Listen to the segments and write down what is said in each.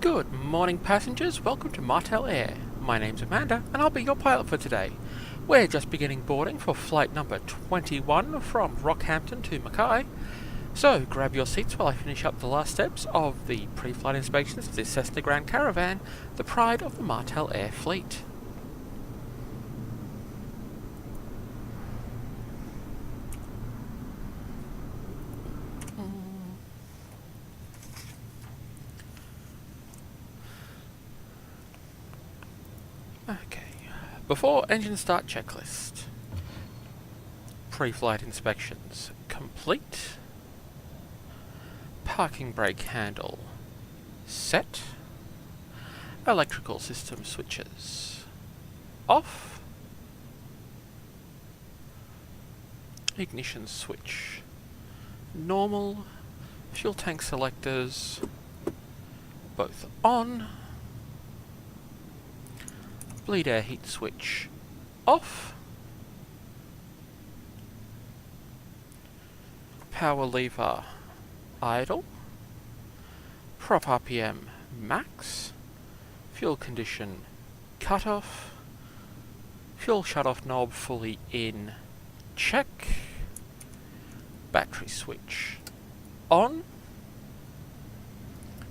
Good morning, passengers. Welcome to Martel Air. My name's Amanda, and I'll be your pilot for today. We're just beginning boarding for flight number 21 from Rockhampton to Mackay. So grab your seats while I finish up the last steps of the pre-flight inspections of this Cessna Grand Caravan, the pride of the Martel Air fleet. Okay, before engine start checklist. Pre-flight inspections complete. Parking brake handle set. Electrical system switches off. Ignition switch normal. Fuel tank selectors both on. Bleed air heat switch off. Power lever idle. Prop RPM max. Fuel condition cut off. Fuel shut off knob fully in check. Battery switch on.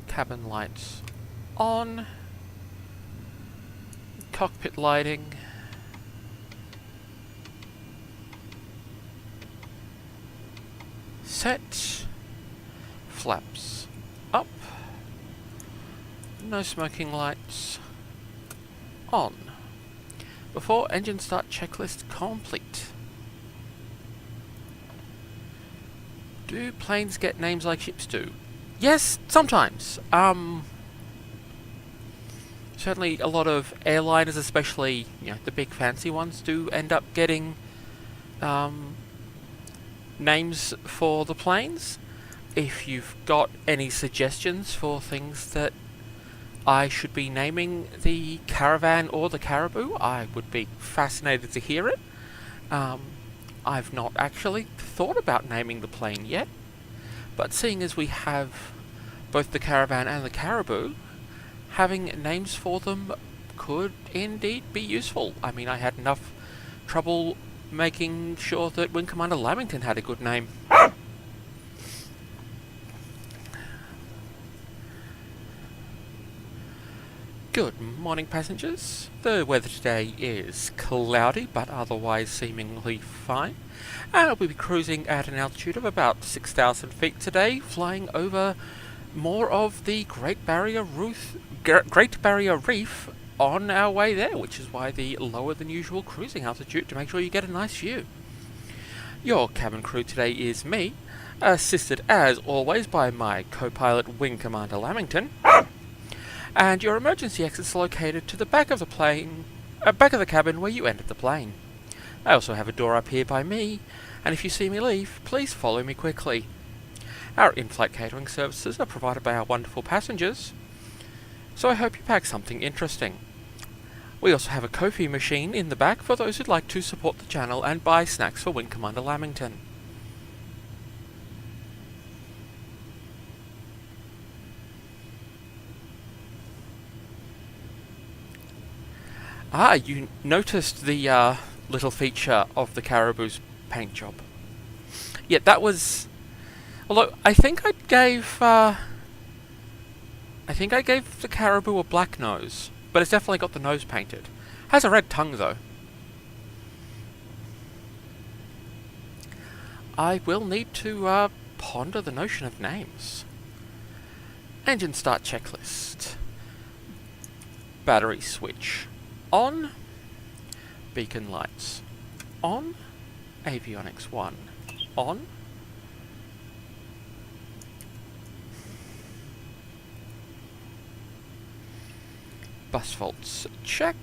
Cabin lights on. Cockpit lighting set. Flaps up. No smoking lights on. Before engine start checklist complete. Do planes get names like ships do? Yes, sometimes. Certainly a lot of airliners, especially the big fancy ones, do end up getting names for the planes. If you've got any suggestions for things that I should be naming the Caravan or the Caribou, I would be fascinated to hear it. I've not actually thought about naming the plane yet, but seeing as we have both the Caravan and the Caribou, having names for them could indeed be useful. I mean, I had enough trouble making sure that Wing Commander Lamington had a good name. Good morning, passengers. The weather today is cloudy, but otherwise seemingly fine. And we'll be cruising at an altitude of about 6,000 feet today, flying over more of the Great Barrier Reef on our way there, which is why the lower than usual cruising altitude, to make sure you get a nice view. Your cabin crew today is me, assisted as always by my co-pilot Wing Commander Lamington. And your emergency exit is located to the back of the plane, back of the cabin where you entered the plane. I also have a door up here by me, and if you see me leave, please follow me quickly. Our in-flight catering services are provided by our wonderful passengers, so I hope you pack something interesting. We also have a Ko-fi machine in the back for those who'd like to support the channel and buy snacks for Wing Commander Lamington. You noticed the little feature of the Caribou's paint job. Yeah, that was... Although, I think I gave the Caribou a black nose, but it's definitely got the nose painted. Has a red tongue, though. I will need to ponder the notion of names. Engine start checklist. Battery switch on. Beacon lights on. Avionics 1 on. Bus faults check.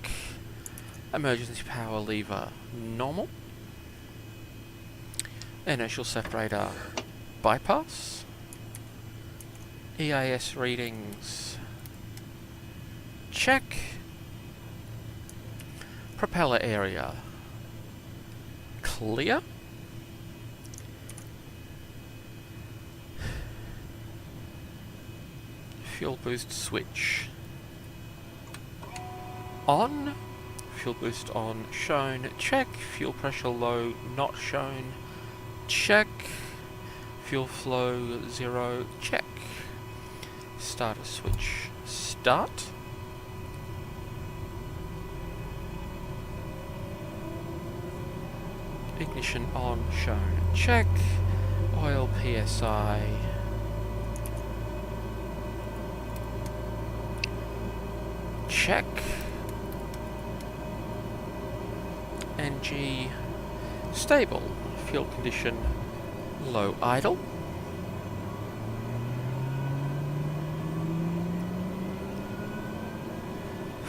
Emergency power lever normal. Inertial separator bypass. EIS readings check. Propeller area clear. Fuel boost switch on. Fuel boost on, shown, check. Fuel pressure low, not shown, check. Fuel flow 0, check. Starter switch, start. Ignition on, shown, check. Oil PSI. Check. NG stable. Fuel condition low idle.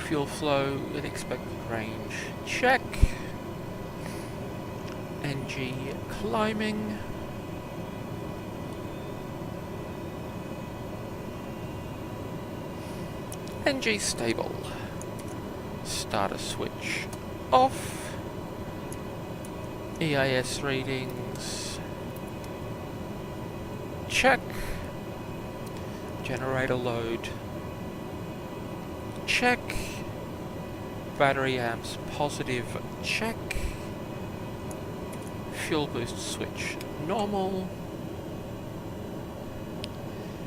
Fuel flow in expected range. Check. NG climbing. NG stable. Starter switch off. EIS readings. Check. Generator load. Check. Battery amps positive. Check. Fuel boost switch normal.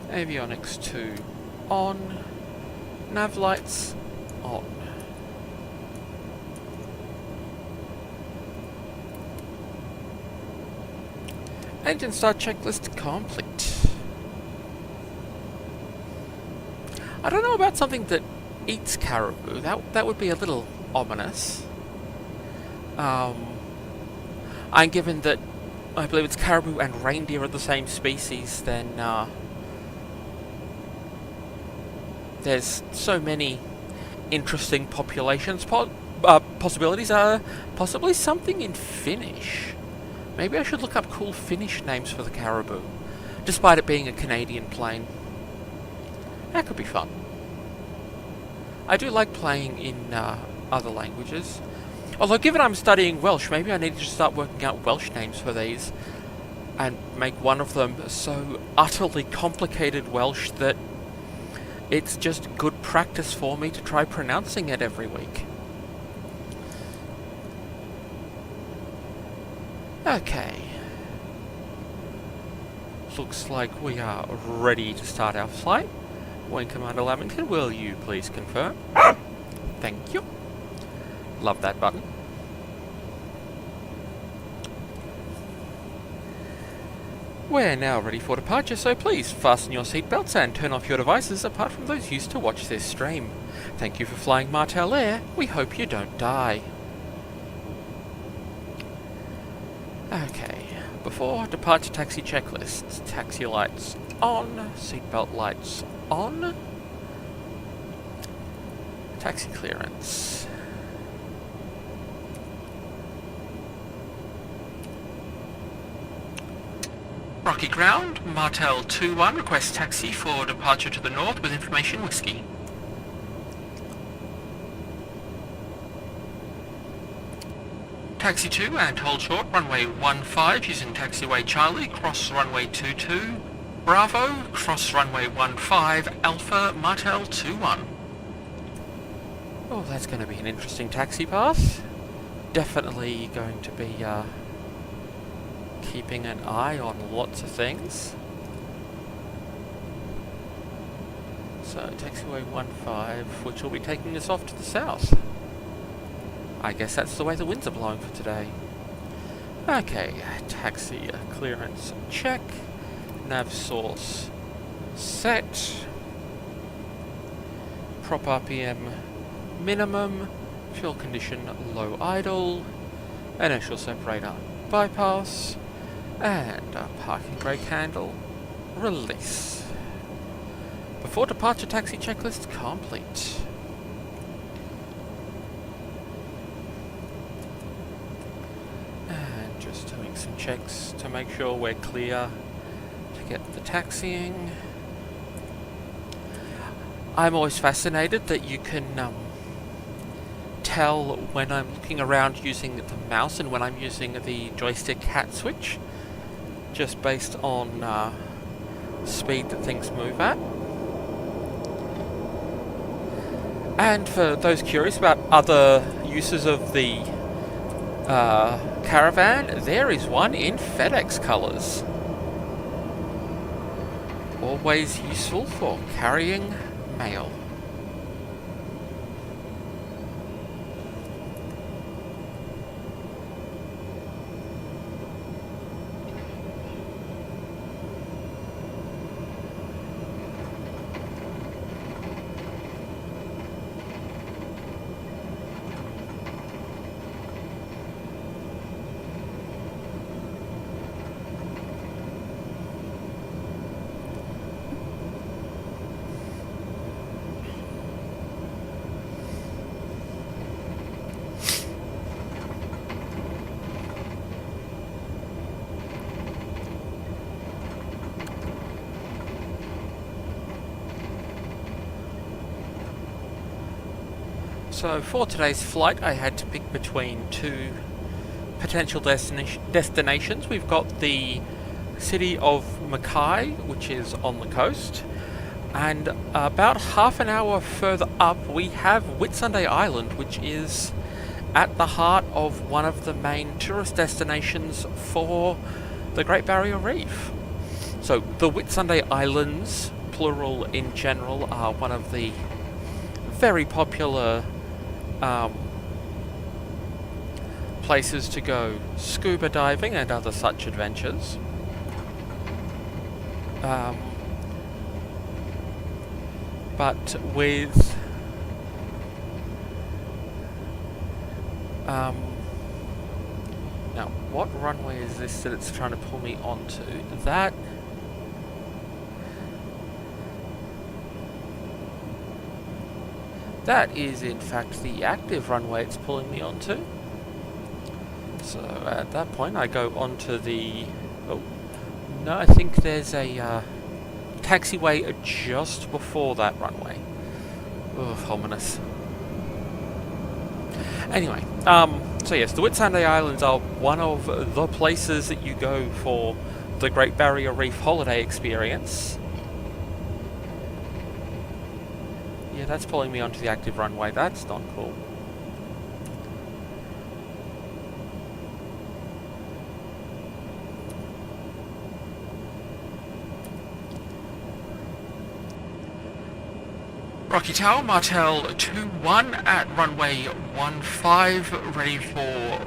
Avionics 2 on. Nav lights on. Engine start checklist complete. I don't know about something that eats caribou. That would be a little ominous. And given that I believe it's caribou and reindeer are the same species, then there's so many interesting populations possibilities. Possibly something in Finnish. Maybe I should look up cool Finnish names for the caribou, despite it being a Canadian plane. That could be fun. I do like playing in other languages. Although, given I'm studying Welsh, maybe I need to start working out Welsh names for these, and make one of them so utterly complicated Welsh that it's just good practice for me to try pronouncing it every week. Okay. Looks like we are ready to start our flight. Wing Commander Lamington, will you please confirm? Thank you. Love that button. We're now ready for departure, so please fasten your seatbelts and turn off your devices apart from those used to watch this stream. Thank you for flying Martel Air. We hope you don't die. Okay, before departure taxi checklists, taxi lights on, seatbelt lights on, taxi clearance. Rocky ground, Martel 2-1 requests taxi for departure to the north with information whiskey. Taxi 2 and hold short, runway 15 using taxiway Charlie, cross runway 22, Bravo, cross runway 15, Alpha, Martel 2-1. Oh, that's going to be an interesting taxi path. Definitely going to be keeping an eye on lots of things. So, taxiway 15, which will be taking us off to the south. I guess that's the way the winds are blowing for today. Okay, taxi clearance check. Nav source set. Prop RPM minimum. Fuel condition low idle. Inertial separator bypass. And parking brake handle release. Before departure taxi checklist complete. Doing some checks to make sure we're clear to get the taxiing. I'm always fascinated that you can tell when I'm looking around using the mouse and when I'm using the joystick hat switch, just based on speed that things move at. And for those curious about other uses of the Caravan, there is one in FedEx colours. Always useful for carrying mail. So for today's flight I had to pick between two potential destinations. We've got the city of Mackay, which is on the coast, and about half an hour further up we have Whitsunday Island, which is at the heart of one of the main tourist destinations for the Great Barrier Reef. So the Whitsunday Islands, plural in general, are one of the very popular places to go scuba diving and other such adventures. But with now, what runway is this that it's trying to pull me onto? That is in fact the active runway it's pulling me onto. So at that point I go onto the... oh, no, I think there's a taxiway just before that runway. Ugh, ominous. Anyway, so yes, the Whitsunday Islands are one of the places that you go for the Great Barrier Reef holiday experience. Yeah, that's pulling me onto the active runway. That's not cool. Rocky Tower, Martel 2-1 at runway 15, ready for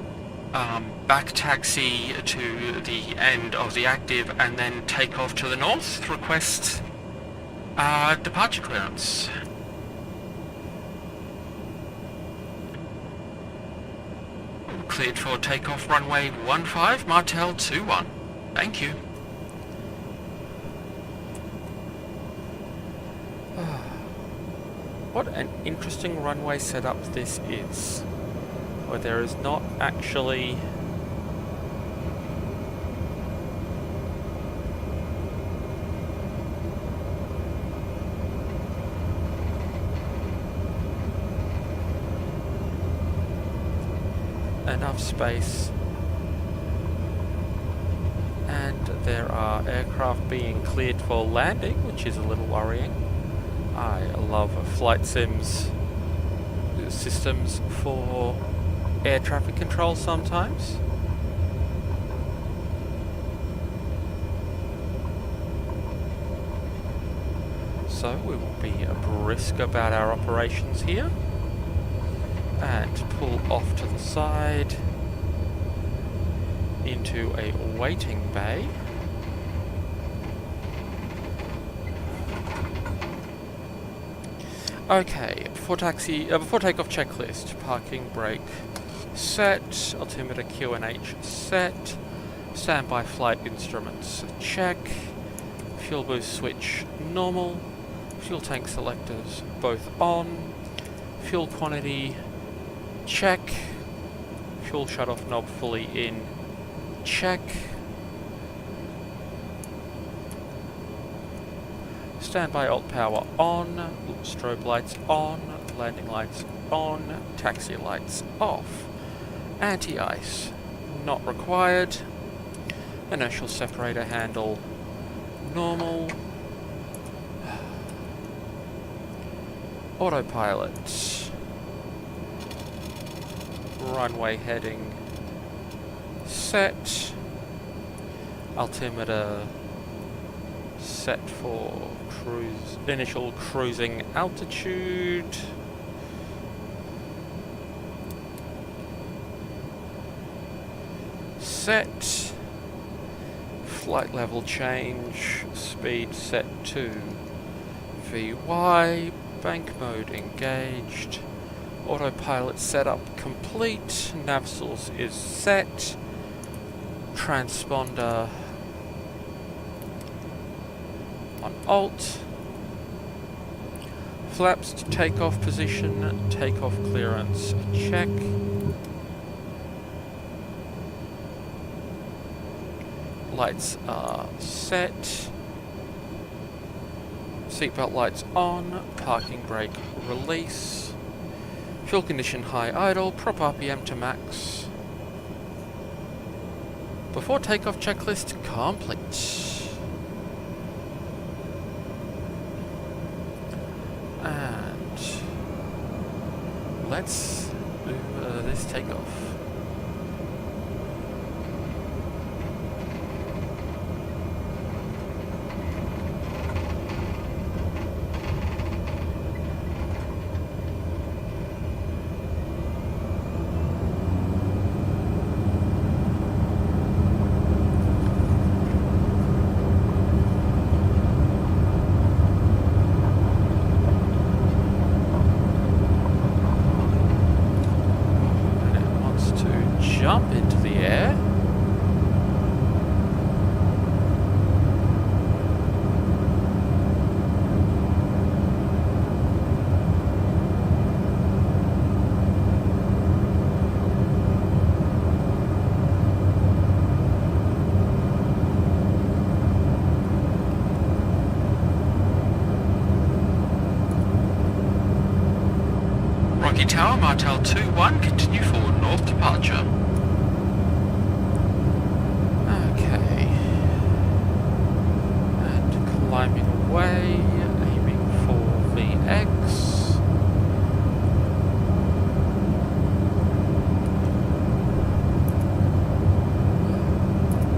back taxi to the end of the active and then take off to the north. Request departure clearance. Cleared for takeoff runway 15, Martel 2-1. Thank you. What an interesting runway setup this is, where there is not actually enough space, and there are aircraft being cleared for landing, which is a little worrying. I love flight sims systems for air traffic control sometimes. So we will be brisk about our operations here and pull off to the side into a waiting bay. Okay, before takeoff checklist: parking brake set, altimeter QNH set, standby flight instruments check, fuel boost switch normal, fuel tank selectors both on, fuel quantity check, fuel shutoff knob fully in check, standby alt power on, strobe lights on, landing lights on, taxi lights off, anti-ice not required, inertial separator handle Autopilot. Runway heading set. Altimeter set for initial cruising altitude. Set. Flight level change. Speed set to VY. Bank mode engaged. Autopilot setup complete. Nav source is set. Transponder on alt. Flaps to takeoff position. Takeoff clearance check. Lights are set. Seatbelt lights on. Parking brake release. Fuel condition high idle. Prop RPM to max. Before takeoff checklist complete. And let's do this takeoff. Jump into the air. Rocky Tower, Martel 2-1, continue forward north departure. Climbing away, aiming for VX.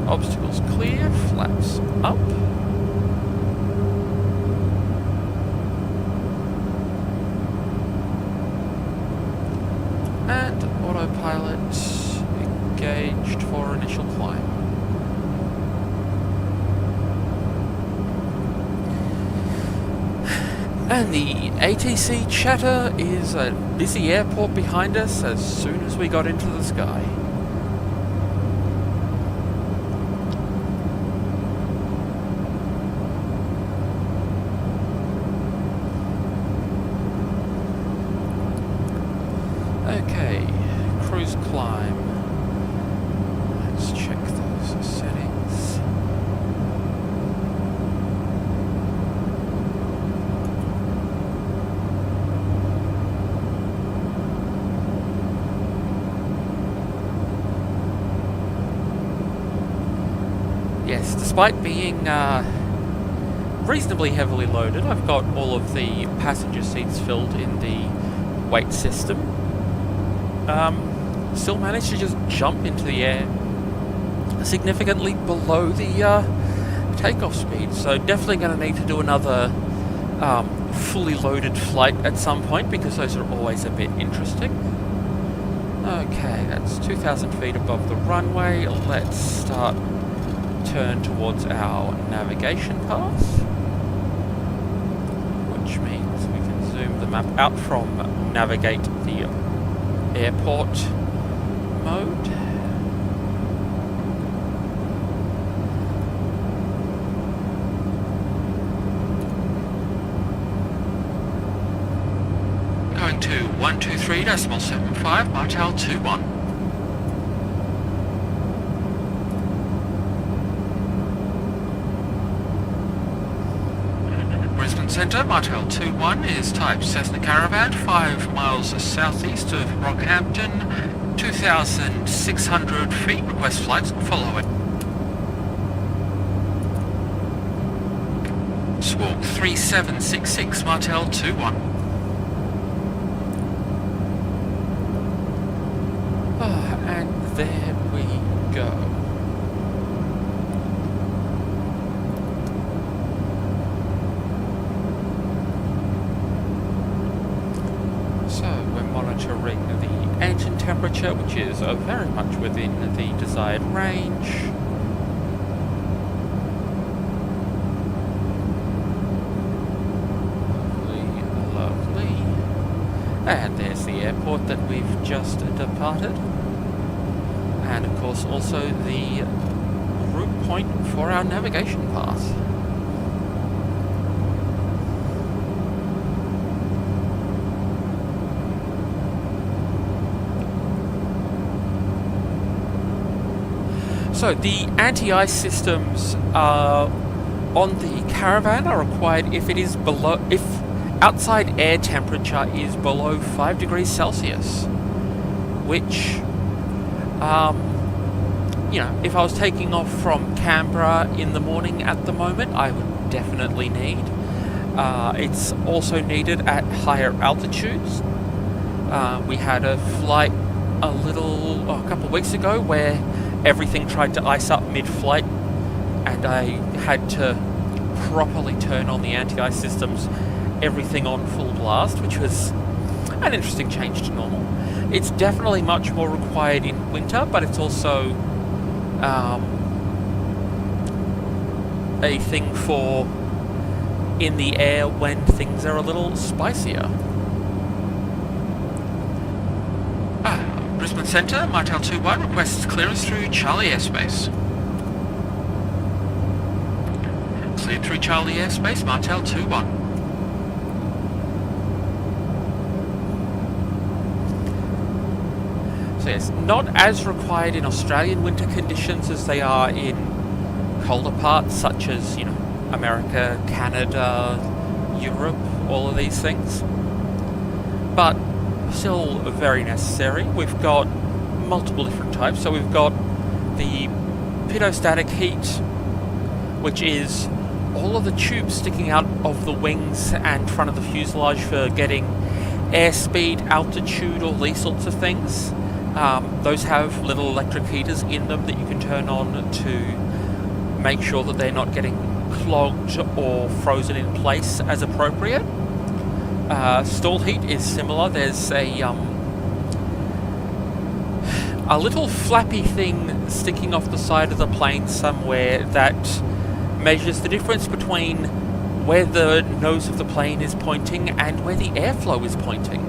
Obstacles clear, flaps up. And autopilot engaged for initial climb. And the ATC chatter is a busy airport behind us as soon as we got into the sky. Okay, cruise climb. Let's check those settings. Yes, despite being reasonably heavily loaded, I've got all of the passenger seats filled in the weight system. Still managed to just jump into the air significantly below the takeoff speed, so definitely going to need to do another fully loaded flight at some point because those are always a bit interesting. Okay, that's 2,000 feet above the runway. Let's turn towards our navigation path, which means we can zoom the map out from navigate the airport mode. Going to 123.75 Martel 2-1. Centre, Martel 2-1 is type Cessna Caravan, 5 miles southeast of Rockhampton, 2,600 feet, request flights following. Squawk 3766 Martel 2-1. there we go. So we're monitoring the engine temperature, which is very much within the desired range. Lovely. And there's the airport that we've just departed. And of course also the route point for our navigation path. So the anti-ice systems on the Caravan are required if it is below, if outside air temperature is below 5 degrees Celsius, which, you know, if I was taking off from Canberra in the morning at the moment, I would definitely need. It's also needed at higher altitudes. We had a flight a couple of weeks ago where everything tried to ice up mid-flight, and I had to properly turn on the anti-ice systems, everything on full blast, which was an interesting change to normal. It's definitely much more required in winter, but it's also a thing for in the air when things are a little spicier. Brisbane Centre, Martel 2-1 requests clearance through Charlie airspace. Cleared through Charlie airspace, Martel 2-1. So yes, not as required in Australian winter conditions as they are in colder parts such as, you know, America, Canada, Europe, all of these things. But still very necessary. We've got multiple different types. So we've got the pitot-static heat, which is all of the tubes sticking out of the wings and front of the fuselage for getting airspeed, altitude, all these sorts of things. Those have little electric heaters in them that you can turn on to make sure that they're not getting clogged or frozen in place as appropriate. Stall heat is similar. There's a little flappy thing sticking off the side of the plane somewhere that measures the difference between where the nose of the plane is pointing and where the airflow is pointing.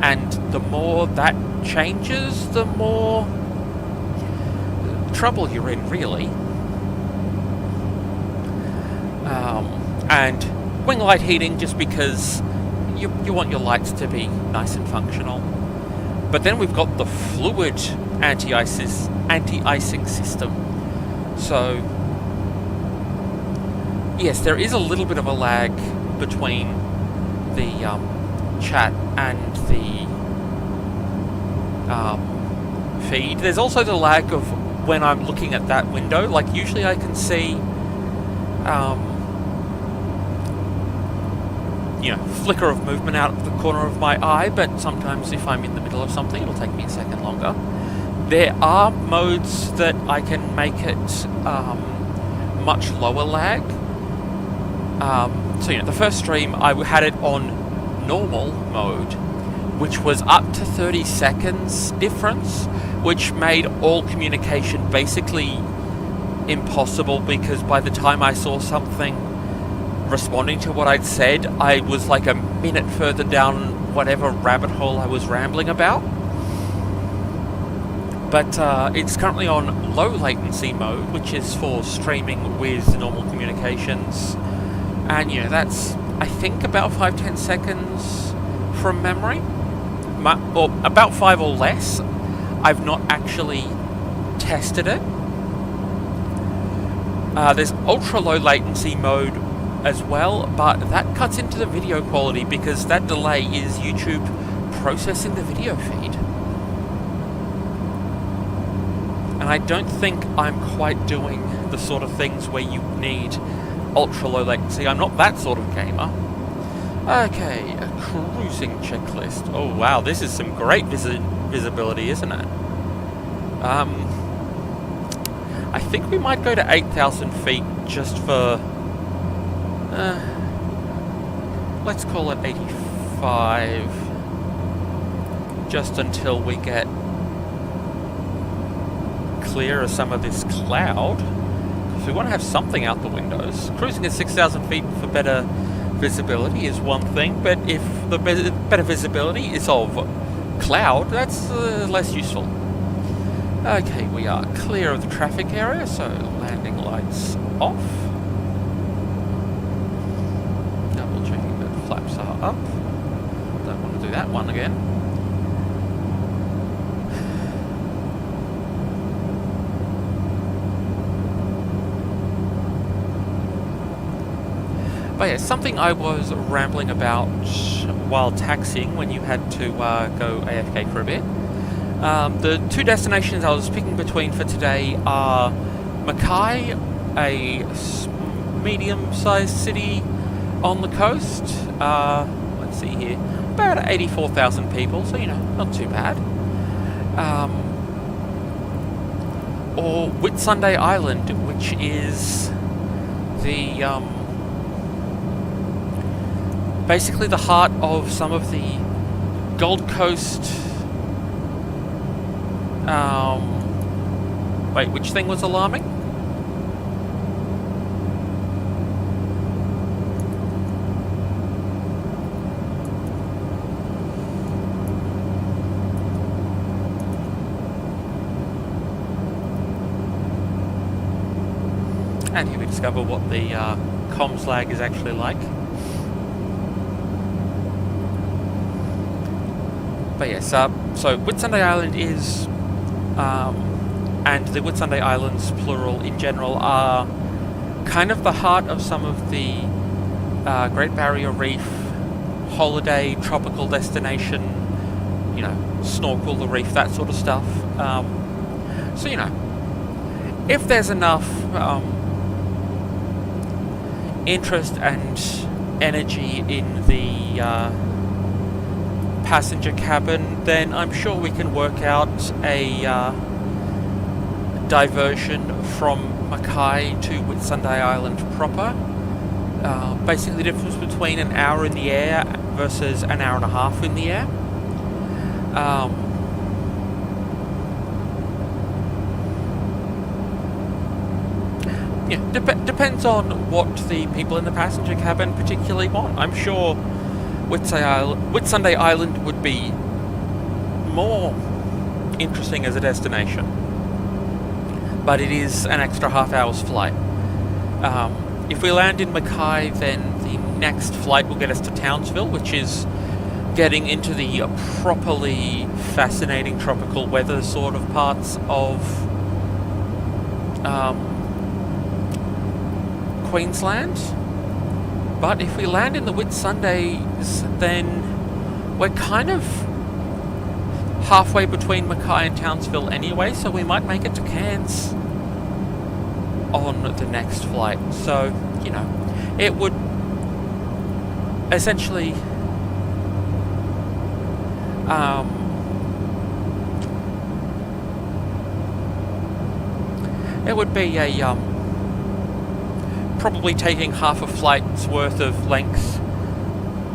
And the more that changes, the more trouble you're in, really. And wing light heating, just because you want your lights to be nice and functional. But then we've got the fluid anti-icing system. So yes, there is a little bit of a lag between the chat and the feed. There's also the lag of when I'm looking at that window. Like usually I can see you know, flicker of movement out of the corner of my eye, but sometimes if I'm in the middle of something, it'll take me a second longer. There are modes that I can make it much lower lag. So, you know, the first stream I had it on normal mode, which was up to 30 seconds difference, which made all communication basically impossible, because by the time I saw something responding to what I'd said, I was like a minute further down whatever rabbit hole I was rambling about. But it's currently on low latency mode, which is for streaming with normal communications. And, you know, that's, I think, about 5-10 seconds from memory. Or about 5 or less. I've not actually tested it. There's ultra low latency mode as well, but that cuts into the video quality because that delay is YouTube processing the video feed. And I don't think I'm quite doing the sort of things where you need ultra low latency. I'm not that sort of gamer. Okay, a cruising checklist. Oh wow, this is some great visibility, isn't it? I think we might go to 8,000 feet just for... let's call it 85. Just until we get clear of some of this cloud. Because we want to have something out the windows. Cruising at 6,000 feet for better visibility is one thing, but if the better visibility is of cloud, that's less useful. Okay, we are clear of the traffic area, so landing lights off. Double checking that flaps are up. Don't want to do that one again. But yeah, something I was rambling about while taxiing when you had to go AFK for a bit. The two destinations I was picking between for today are Mackay, a medium-sized city on the coast. Let's see here, about 84,000 people, so you know, not too bad. Or Whitsunday Island, which is the basically the heart of some of the Gold Coast. Wait, which thing was alarming? And here we discover what the comms lag is actually like. But yes, so Whitsunday Island is, and the Whitsunday Islands, plural, in general, are kind of the heart of some of the Great Barrier Reef holiday tropical destination, you know, snorkel the reef, that sort of stuff. So, you know, if there's enough interest and energy in the passenger cabin, then I'm sure we can work out a diversion from Mackay to Whitsunday Island proper. Basically the difference between an hour in the air versus an hour and a half in the air. Yeah, depends on what the people in the passenger cabin particularly want. I'm sure Whitsunday Island would be more interesting as a destination, but it is an extra half hour's flight. If we land in Mackay, then the next flight will get us to Townsville, which is getting into the properly fascinating tropical weather sort of parts of Queensland. But if we land in the Whitsundays, then we're kind of halfway between Mackay and Townsville anyway, so we might make it to Cairns on the next flight. So, you know, it would essentially it would be a probably taking half a flight's worth of length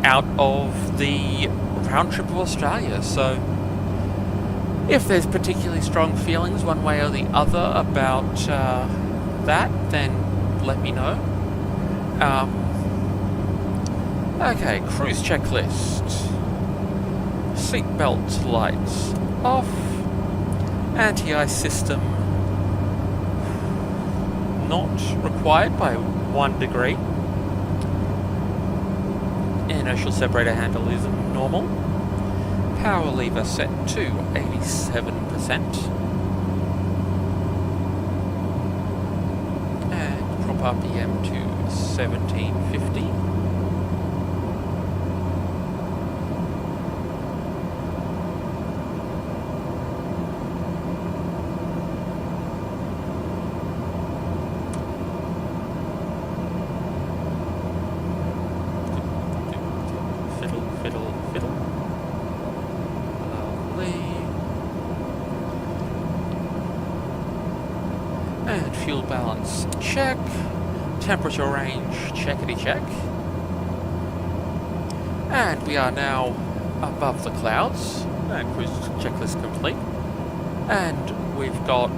out of the round trip of Australia. So if there's particularly strong feelings one way or the other about that, then let me know. Okay, cruise checklist. Seatbelt lights off. Anti-ice system not required by 1 degree. Inertial separator handle is normal. Power lever set to 87%. And prop RPM to 1750. fuel balance, check. Temperature range, checkity check. And we are now above the clouds. And cruise checklist complete. And we've got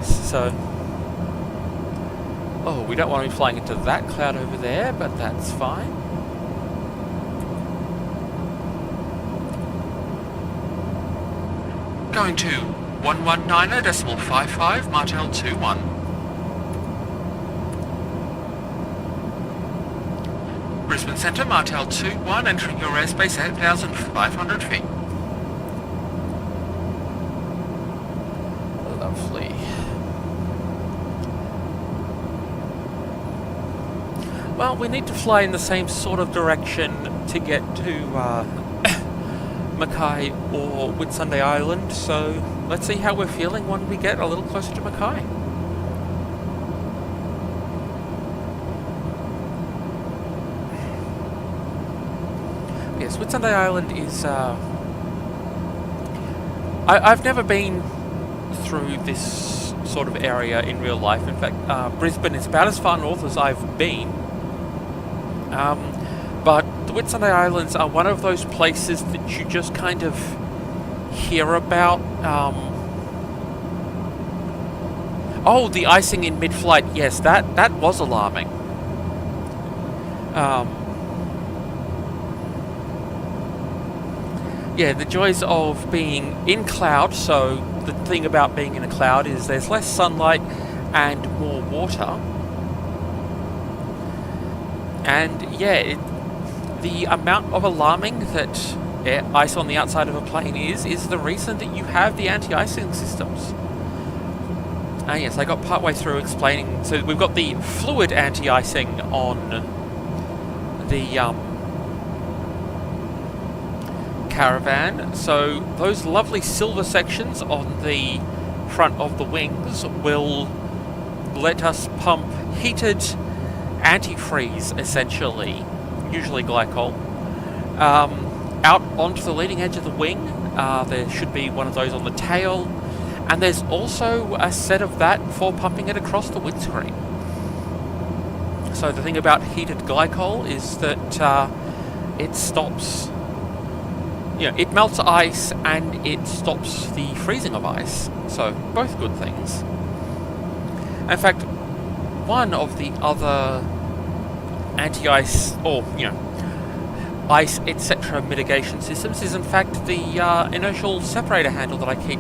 so, oh, we don't want to be flying into that cloud over there, but that's fine. Going to 119.55 Martel 21. Brisbane Centre, Martel 21, entering your airspace 8,500 feet. Lovely. Well, we need to fly in the same sort of direction to get to Mackay or Whitsunday Island, so let's see how we're feeling when we get a little closer to Mackay. Yes, Whitsunday Island is... I've never been through this sort of area in real life. In fact, Brisbane is about as far north as I've been. But the Whitsunday Islands are one of those places that you just kind of hear about. Oh, the icing in mid-flight. Yes, that was alarming. Yeah, the joys of being in cloud. So the thing about being in a cloud is there's less sunlight and more water. And yeah, the amount of alarming that ice on the outside of a plane is the reason that you have the anti-icing systems. Yes, I got partway through explaining. So we've got the fluid anti-icing on the Caravan. So those lovely silver sections on the front of the wings will let us pump heated antifreeze, essentially, usually glycol, out onto the leading edge of the wing. There should be one of those on the tail, and there's also a set of that for pumping it across the windscreen. So the thing about heated glycol is that it stops, it melts ice and it stops the freezing of ice. So both good things. In fact, one of the other anti-ice or ice etc. mitigation systems is in fact the inertial separator handle that I keep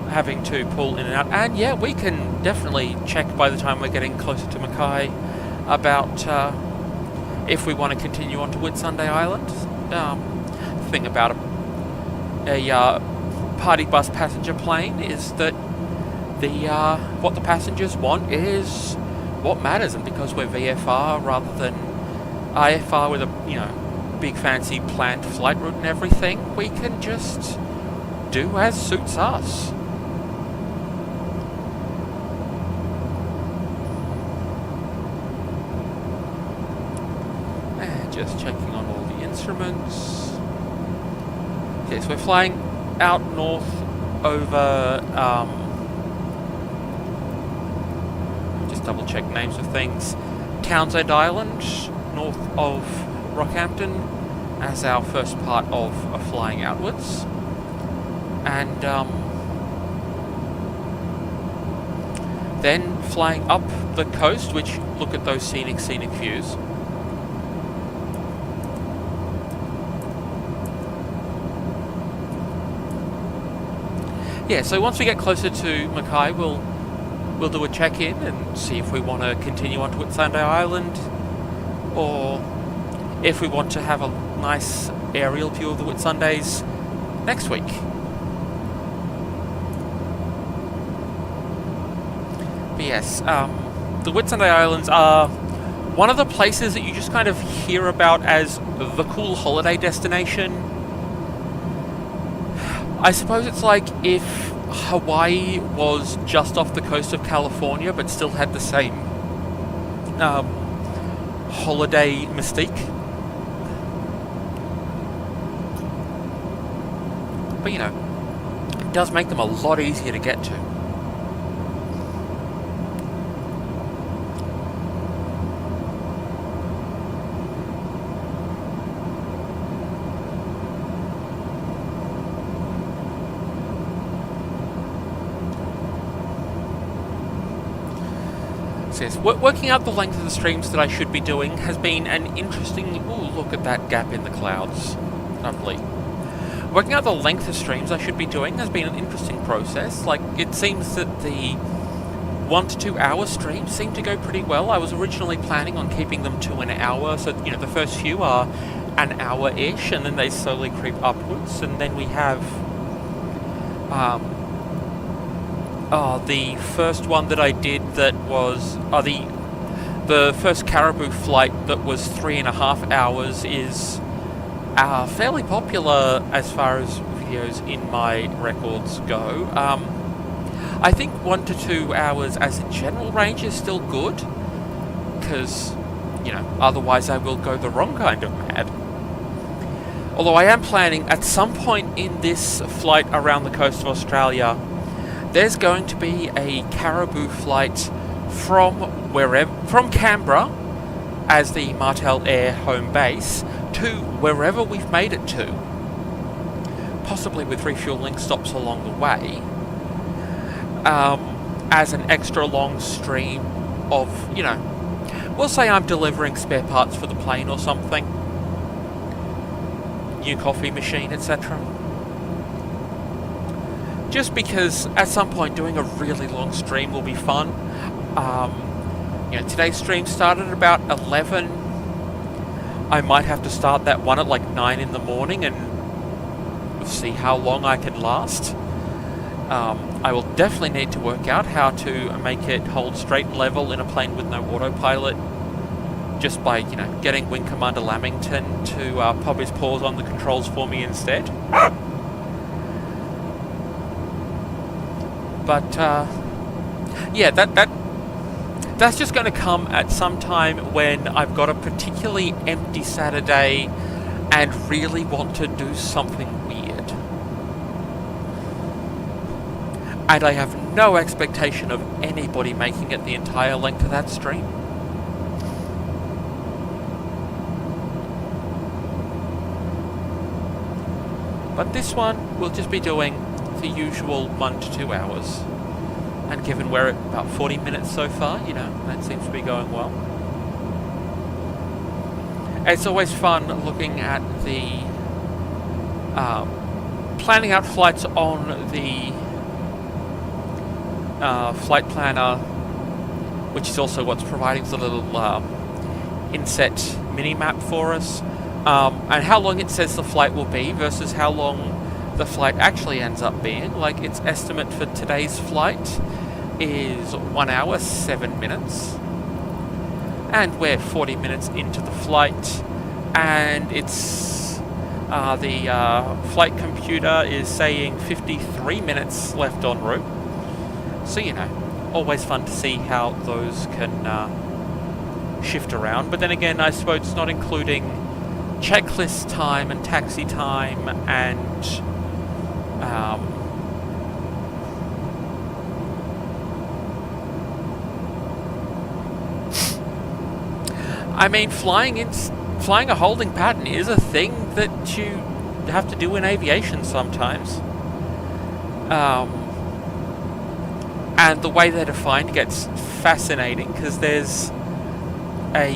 having to pull in and out. And yeah, we can definitely check by the time we're getting closer to Mackay about if we want to continue on to Whitsunday Island. The thing about a party bus passenger plane is that what the passengers want is what matters, and because we're VFR rather than IFR with a big fancy planned flight route and everything, we can just do as suits us. And just checking on all the instruments. Yes, we're flying out north over double check names of things. Townsend Island, north of Rockhampton, as our first part of flying outwards. And then flying up the coast, which look at those scenic views. Yeah, so once we get closer to Mackay, we'll do a check-in and see if we want to continue on to Whitsunday Island, or if we want to have a nice aerial view of the Whitsundays next week. But yes, the Whitsunday Islands are one of the places that you just kind of hear about as the cool holiday destination. I suppose it's like if Hawaii was just off the coast of California but still had the same holiday mystique. but you know, it does make them a lot easier to get to. Says, working out the length of the streams that I should be doing has been an interesting... Ooh, look at that gap in the clouds. Lovely. Working out the length of streams I should be doing has been an interesting process. Like, it seems that the 1 to 2 hour streams seem to go pretty well. I was originally planning on keeping them to an hour, so, you know, the first few are an hour-ish, and then they slowly creep upwards, and then we have... the first one that I did that was... the first caribou flight that was 3.5 hours is fairly popular as far as videos in my records go. I think 1 to 2 hours as a general range is still good, because, you know, otherwise I will go the wrong kind of mad. Although I am planning at some point in this flight around the coast of Australia, there's going to be a caribou flight from Canberra as the Martel Air home base to wherever we've made it to, possibly with refueling stops along the way, as an extra long stream of, you know, we'll say I'm delivering spare parts for the plane or something, new coffee machine, etc. Just because at some point doing a really long stream will be fun. You know, today's stream started at about 11. I might have to start that one at like 9 in the morning and see how long I can last. I will definitely need to work out how to make it hold straight and level in a plane with no autopilot, just by, you know, getting Wing Commander Lamington to pop his paws on the controls for me instead. But, yeah, that's just going to come at some time when I've got a particularly empty Saturday and really want to do something weird. And I have no expectation of anybody making it the entire length of that stream. But this one we'll just be doing the usual 1 to 2 hours. And given we're at about 40 minutes so far, you know, that seems to be going well. It's always fun looking at the... planning out flights on the flight planner, which is also what's providing the little inset mini-map for us, and how long it says the flight will be versus how long the flight actually ends up being. Like, its estimate for today's flight is 1 hour 7 minutes, and we're 40 minutes into the flight, and it's the flight computer is saying 53 minutes left en route. So, you know, always fun to see how those can shift around. But then again, I suppose it's not including checklist time and taxi time and I mean, flying a holding pattern is a thing that you have to do in aviation sometimes. And the way they're defined gets fascinating, because there's a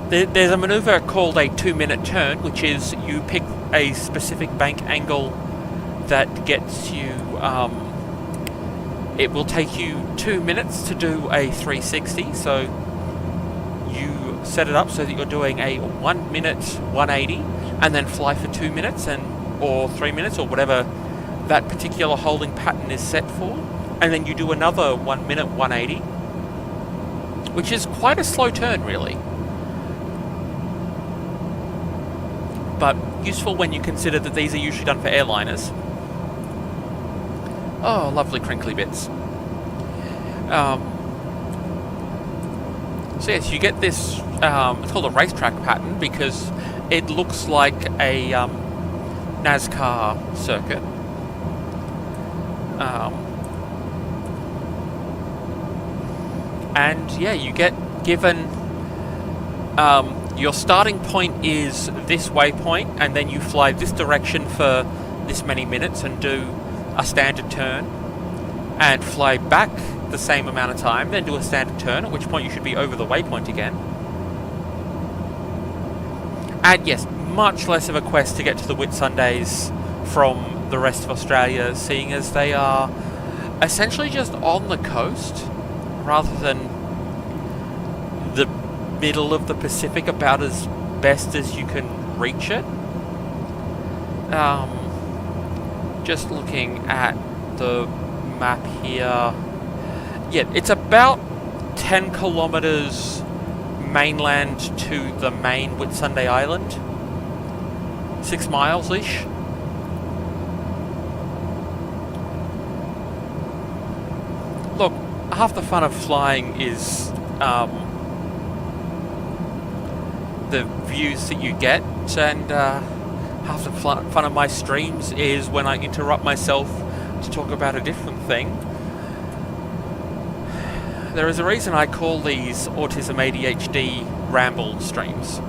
there's a maneuver called a 2-minute turn, which is you pick a specific bank angle that gets you, it will take you 2 minutes to do a 360, so you set it up so that you're doing a 1 minute 180 and then fly for 2 minutes or 3 minutes or whatever that particular holding pattern is set for, and then you do another 1 minute 180, which is quite a slow turn really, but useful when you consider that these are usually done for airliners. Oh, lovely crinkly bits. So yes, you get this, it's called a racetrack pattern, because it looks like a NASCAR circuit. And yeah, you get given your starting point is this waypoint, and then you fly this direction for this many minutes and do a standard turn, and fly back the same amount of time, then do a standard turn, at which point you should be over the waypoint again. And yes, much less of a quest to get to the Whitsundays from the rest of Australia, seeing as they are essentially just on the coast rather than the middle of the Pacific, about as best as you can reach it. Just looking at the map here, yeah, it's about 10 kilometers mainland to the main Whitsunday Island, 6 miles-ish. Look, half the fun of flying is the views that you get, and half the fun of my streams is when I interrupt myself to talk about a different thing. There is a reason I call these autism ADHD ramble streams.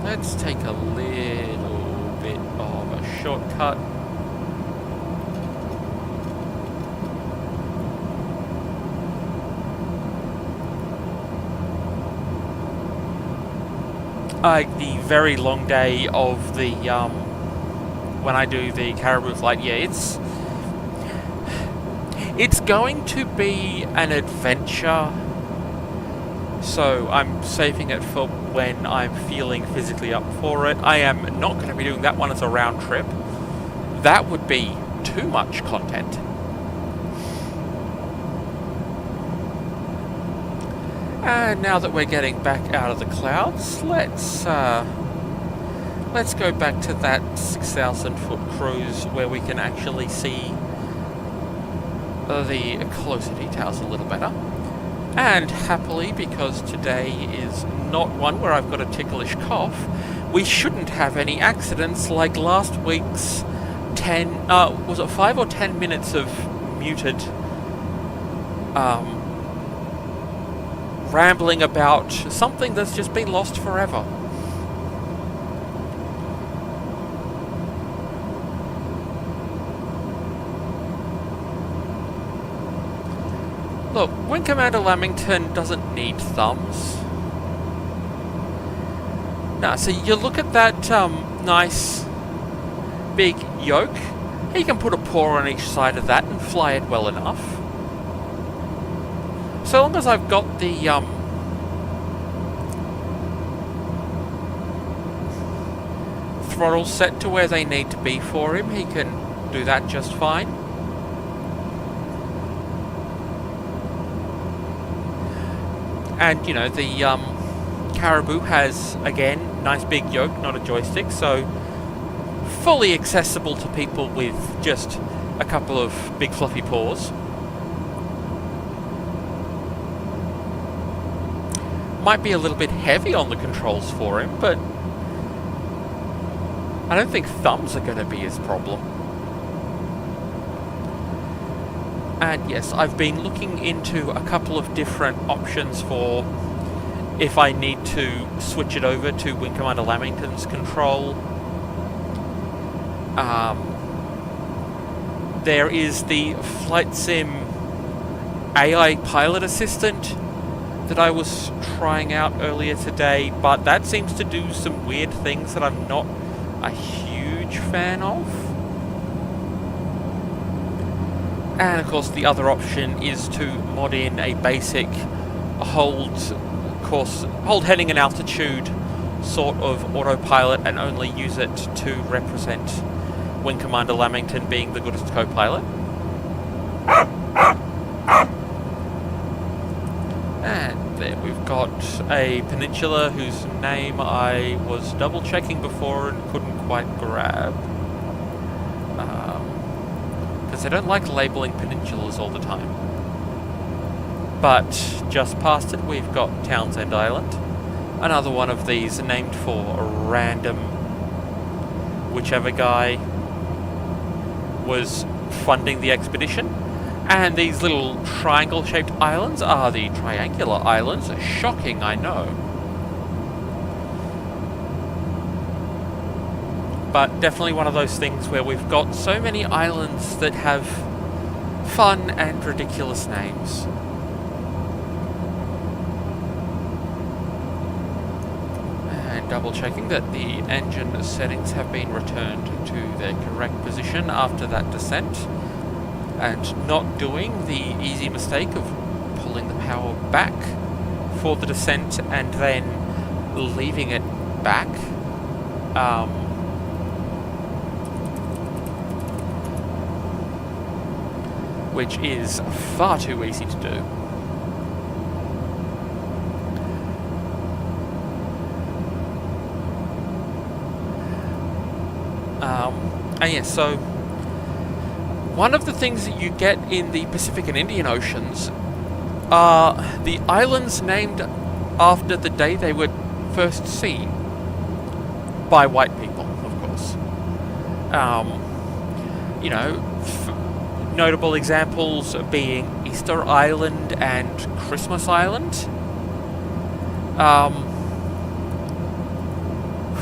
Let's take a little bit of a shortcut. The very long day of the when I do the caribou flight, yeah, it's going to be an adventure, so I'm saving it for when I'm feeling physically up for it. I am not going to be doing that one as a round trip. That would be too much content. And now that we're getting back out of the clouds, let's go back to that 6,000-foot cruise where we can actually see the closer details a little better. And happily, because today is not one where I've got a ticklish cough, we shouldn't have any accidents like last week's 5 or 10 minutes of muted rambling about something that's just been lost forever. Look, Wing Commander Lamington doesn't need thumbs. Nah, so you look at that nice big yoke, he can put a paw on each side of that and fly it well enough. So long as I've got the throttle set to where they need to be for him, he can do that just fine. And, you know, the caribou has, again, nice big yoke, not a joystick, so fully accessible to people with just a couple of big fluffy paws. Might be a little bit heavy on the controls for him, but I don't think thumbs are going to be his problem. And yes, I've been looking into a couple of different options for if I need to switch it over to Wing Commander Lamington's control. There is the Flight Sim AI pilot assistant that I was trying out earlier today, but that seems to do some weird things that I'm not a huge fan of. And of course the other option is to mod in a basic hold heading and altitude sort of autopilot and only use it to represent Wing Commander Lamington being the goodest co-pilot. And there we've got a peninsula whose name I was double checking before and couldn't quite grab. Because I don't like labeling peninsulas all the time. But just past it, we've got Townsend Island. Another one of these named for a random whichever guy was funding the expedition. And these little triangle-shaped islands are the Triangular Islands. Shocking, I know. But definitely one of those things where we've got so many islands that have fun and ridiculous names. And double-checking that the engine settings have been returned to their correct position after that descent. And not doing the easy mistake of pulling the power back for the descent and then leaving it back. Which is far too easy to do. And yeah, so one of the things that you get in the Pacific and Indian Oceans are the islands named after the day they were first seen by white people, of course. You know, notable examples being Easter Island and Christmas Island.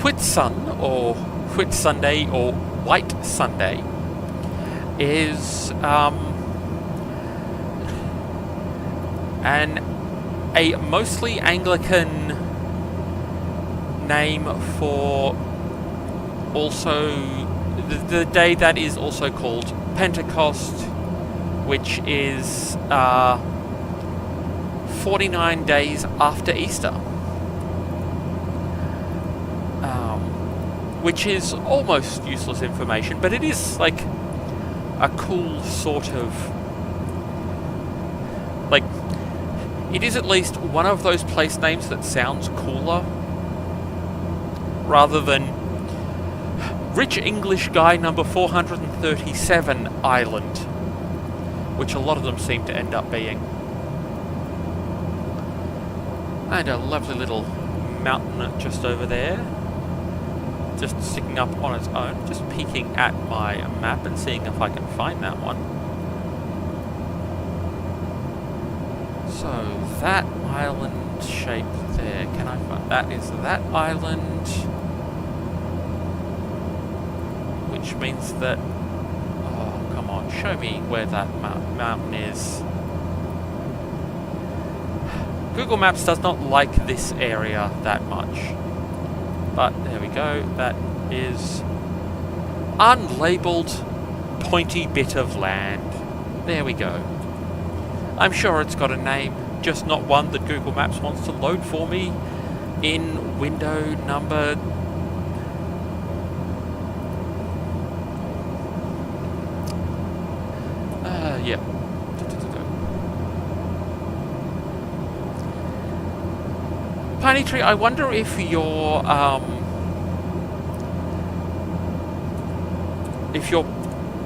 Whitsun, or Whitsunday, or White Sunday is a mostly Anglican name for also the day that is also called Pentecost, which is 49 days after Easter. Which is almost useless information, but it is like a cool sort of, like, it is at least one of those place names that sounds cooler rather than Rich English Guy number 437 Island, which a lot of them seem to end up being. And a lovely little mountain just over there, just sticking up on its own, just peeking at my map and seeing if I can find that one. So that island shape there, can I find that? Is that island, which means that, oh come on, show me where that mountain is. Google Maps does not like this area that much. But there we go, that is unlabeled pointy bit of land. There we go. I'm sure it's got a name, just not one that Google Maps wants to load for me in window number... yeah. Piney Tree, I wonder if your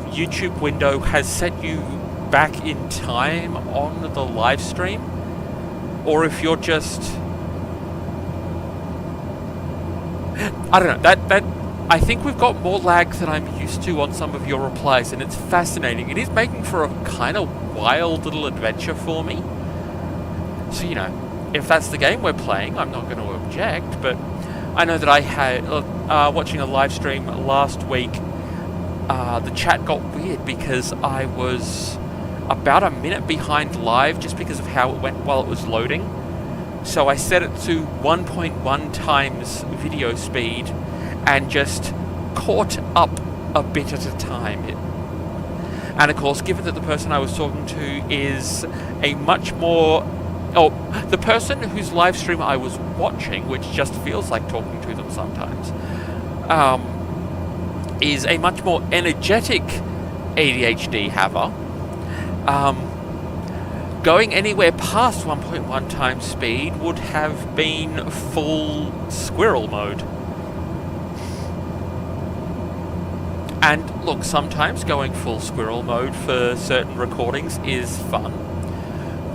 YouTube window has set you back in time on the live stream, or if you're just, I don't know, that I think we've got more lag than I'm used to on some of your replies, and it's fascinating. It is making for a kind of wild little adventure for me. So, you know, if that's the game we're playing, I'm not going to object, but I know that I had, watching a live stream last week, the chat got weird because I was about a minute behind live just because of how it went while it was loading. So I set it to 1.1 times video speed and just caught up a bit at a time. And of course, given that the person I was talking to is a much more... Oh, the person whose live stream I was watching, which just feels like talking to them sometimes, is a much more energetic ADHD haver. Going anywhere past 1.1 times speed would have been full squirrel mode. And look, sometimes going full squirrel mode for certain recordings is fun.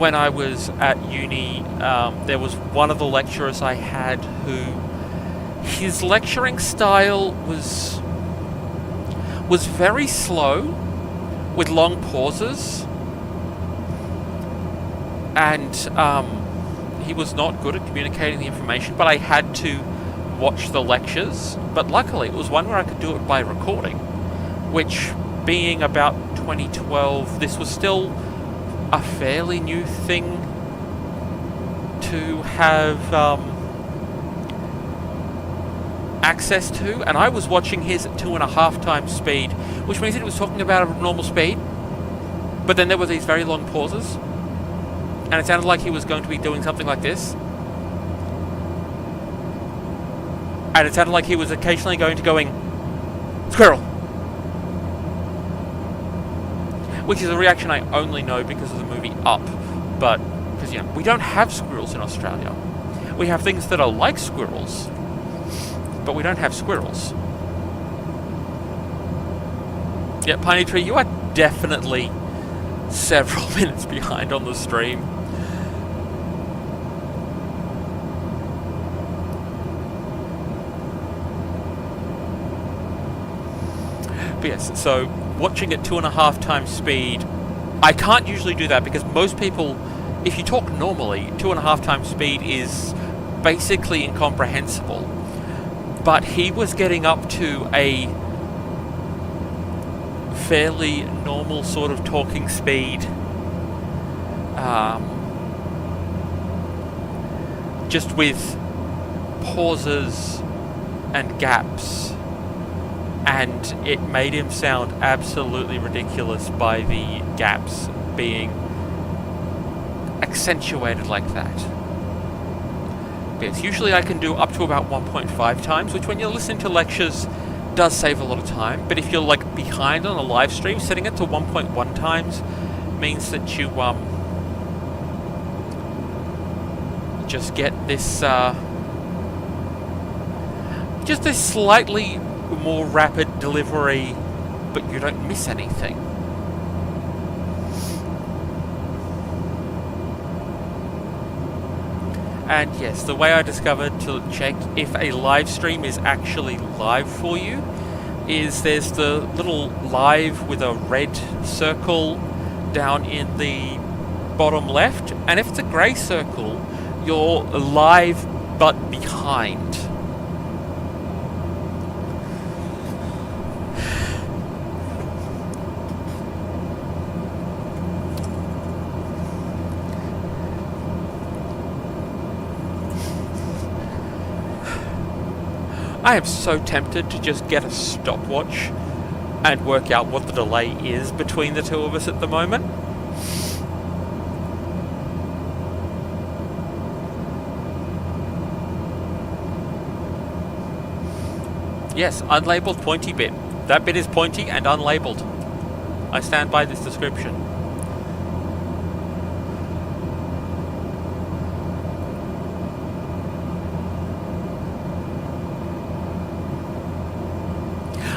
when I was at uni, there was one of the lecturers I had who, his lecturing style was very slow, with long pauses, and he was not good at communicating the information, but I had to watch the lectures. But luckily it was one where I could do it by recording, which, being about 2012, this was still a fairly new thing to have access to, and I was watching his at 2.5 times speed, which means that he was talking about a normal speed, but then there were these very long pauses, and it sounded like he was going to be doing something like this, and it sounded like he was occasionally going squirrel, which is a reaction I only know because of the movie Up, but because, you know, we don't have squirrels in Australia. We have things that are like squirrels, but we don't have squirrels. Yeah, Piney Tree, you are definitely several minutes behind on the stream. But yes, so watching at 2.5 times speed, I can't usually do that because most people, if you talk normally, 2.5 times speed is basically incomprehensible. But he was getting up to a fairly normal sort of talking speed, just with pauses and gaps, and it made him sound absolutely ridiculous by the gaps being accentuated like that. Yes, usually I can do up to about 1.5 times, which when you're listening to lectures does save a lot of time, but if you're like behind on a live stream, setting it to 1.1 times means that you just get this just a slightly more rapid delivery, but you don't miss anything. And yes, the way I discovered to check if a live stream is actually live for you is there's the little live with a red circle down in the bottom left, and if it's a grey circle, you're live but behind. I am so tempted to just get a stopwatch and work out what the delay is between the two of us at the moment. Yes, unlabeled pointy bit. That bit is pointy and unlabeled. I stand by this description.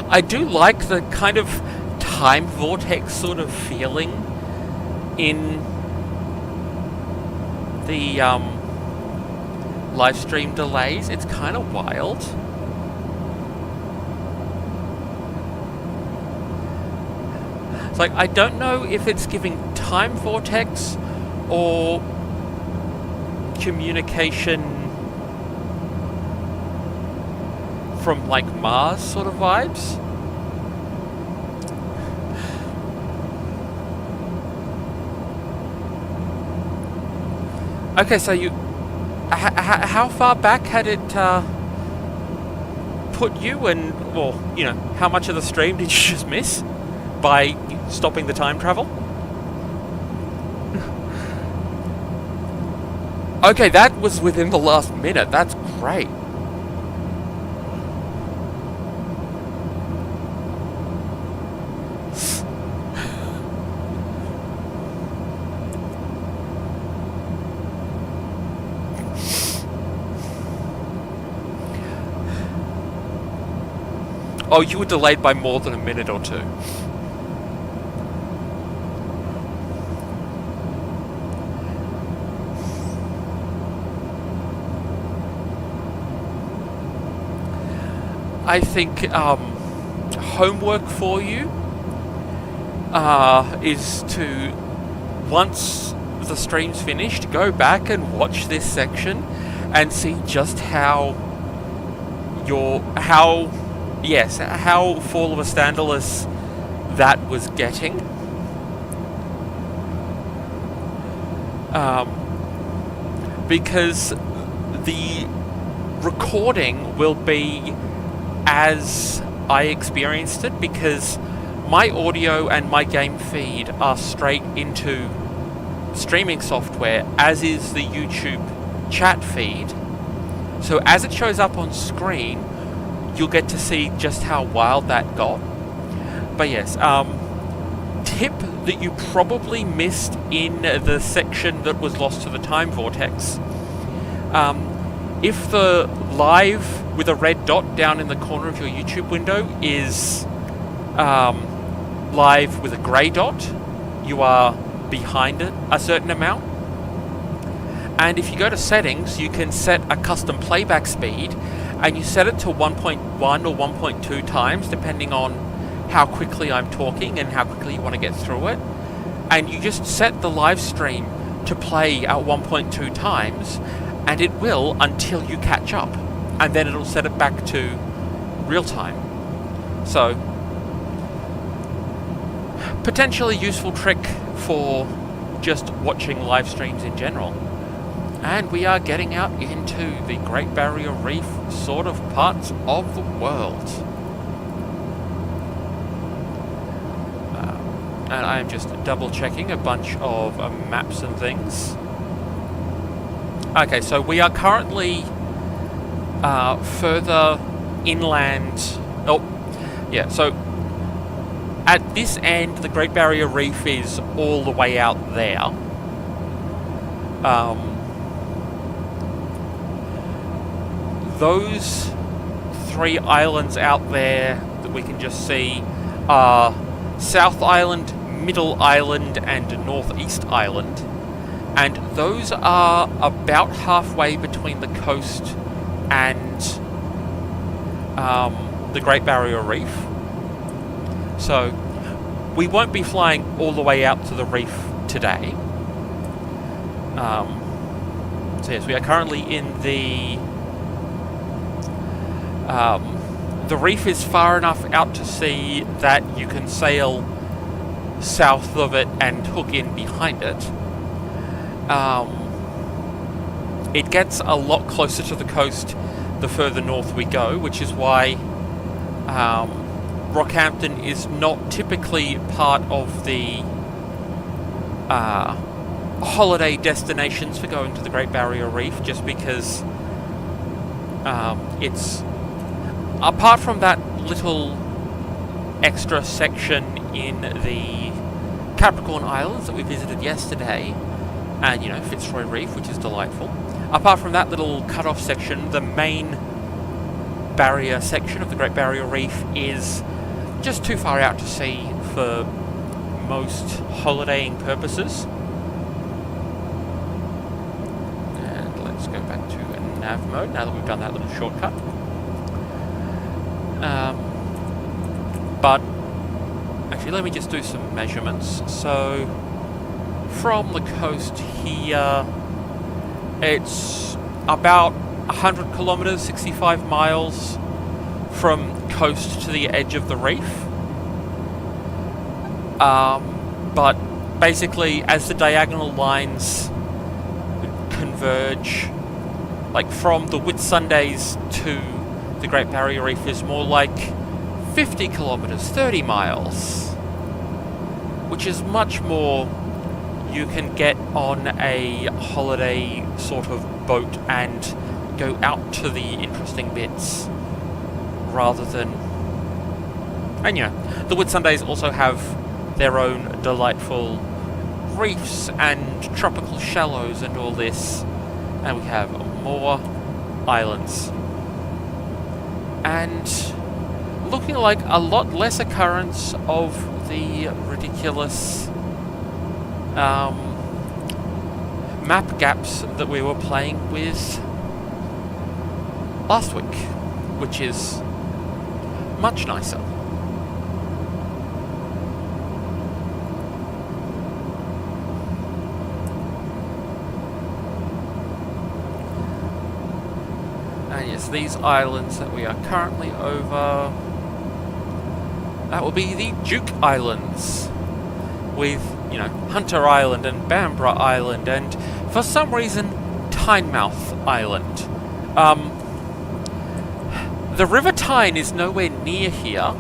I do like the kind of time vortex sort of feeling in the live stream delays. It's kind of wild. It's like, I don't know if it's giving time vortex or communication from like Mars sort of vibes. Okay, so you, how far back had it put you, and, well, you know, how much of the stream did you just miss by stopping the time travel? Okay, that was within the last minute. That's great. Oh, you were delayed by more than a minute or two. I think homework for you is to, once the stream's finished, go back and watch this section and see just how full of a scandalous that was getting. Because the recording will be as I experienced it, because my audio and my game feed are straight into streaming software, as is the YouTube chat feed. So as it shows up on screen, you'll get to see just how wild that got. But yes, tip that you probably missed in the section that was lost to the time vortex. If the live with a red dot down in the corner of your YouTube window is live with a grey dot, you are behind it a certain amount. And if you go to settings, you can set a custom playback speed, and you set it to 1.1 or 1.2 times depending on how quickly I'm talking and how quickly you want to get through it. And you just set the live stream to play at 1.2 times, and it will until you catch up, and then it'll set it back to real time. So, potentially useful trick for just watching live streams in general. And we are getting out into the Great Barrier Reef sort of parts of the world. And I am just double checking a bunch of maps and things. Okay, so we are currently further inland. Oh, yeah, so at this end, the Great Barrier Reef is all the way out there. Those three islands out there that we can just see are South Island, Middle Island, and Northeast Island. And those are about halfway between the coast and the Great Barrier Reef. So we won't be flying all the way out to the reef today. So yes, we are currently in the reef is far enough out to sea that you can sail south of it and hook in behind it. It gets a lot closer to the coast the further north we go, which is why Rockhampton is not typically part of the holiday destinations for going to the Great Barrier Reef, just because it's, apart from that little extra section in the Capricorn Islands that we visited yesterday, and, you know, Fitzroy Reef, which is delightful. Apart from that little cut-off section, the main barrier section of the Great Barrier Reef is just too far out to sea for most holidaying purposes. And let's go back to nav mode now that we've done that little shortcut. But actually, let me just do some measurements. So from the coast here, it's about 100 kilometers, 65 miles from coast to the edge of the reef. But basically, as the diagonal lines converge, like from the Whitsundays to the Great Barrier Reef is more like 50 kilometers, 30 miles, which is much more you can get on a holiday sort of boat and go out to the interesting bits rather than... And you know, the Whitsundays also have their own delightful reefs and tropical shallows and all this, and we have more islands. And looking like a lot less occurrence of the ridiculous map gaps that we were playing with last week, which is Much nicer. And yes, these islands that we are currently over, that will be the Duke Islands, with, you know, Hunter Island and Bambara Island, and for some reason, Tynemouth Island. The River Tyne is nowhere near here,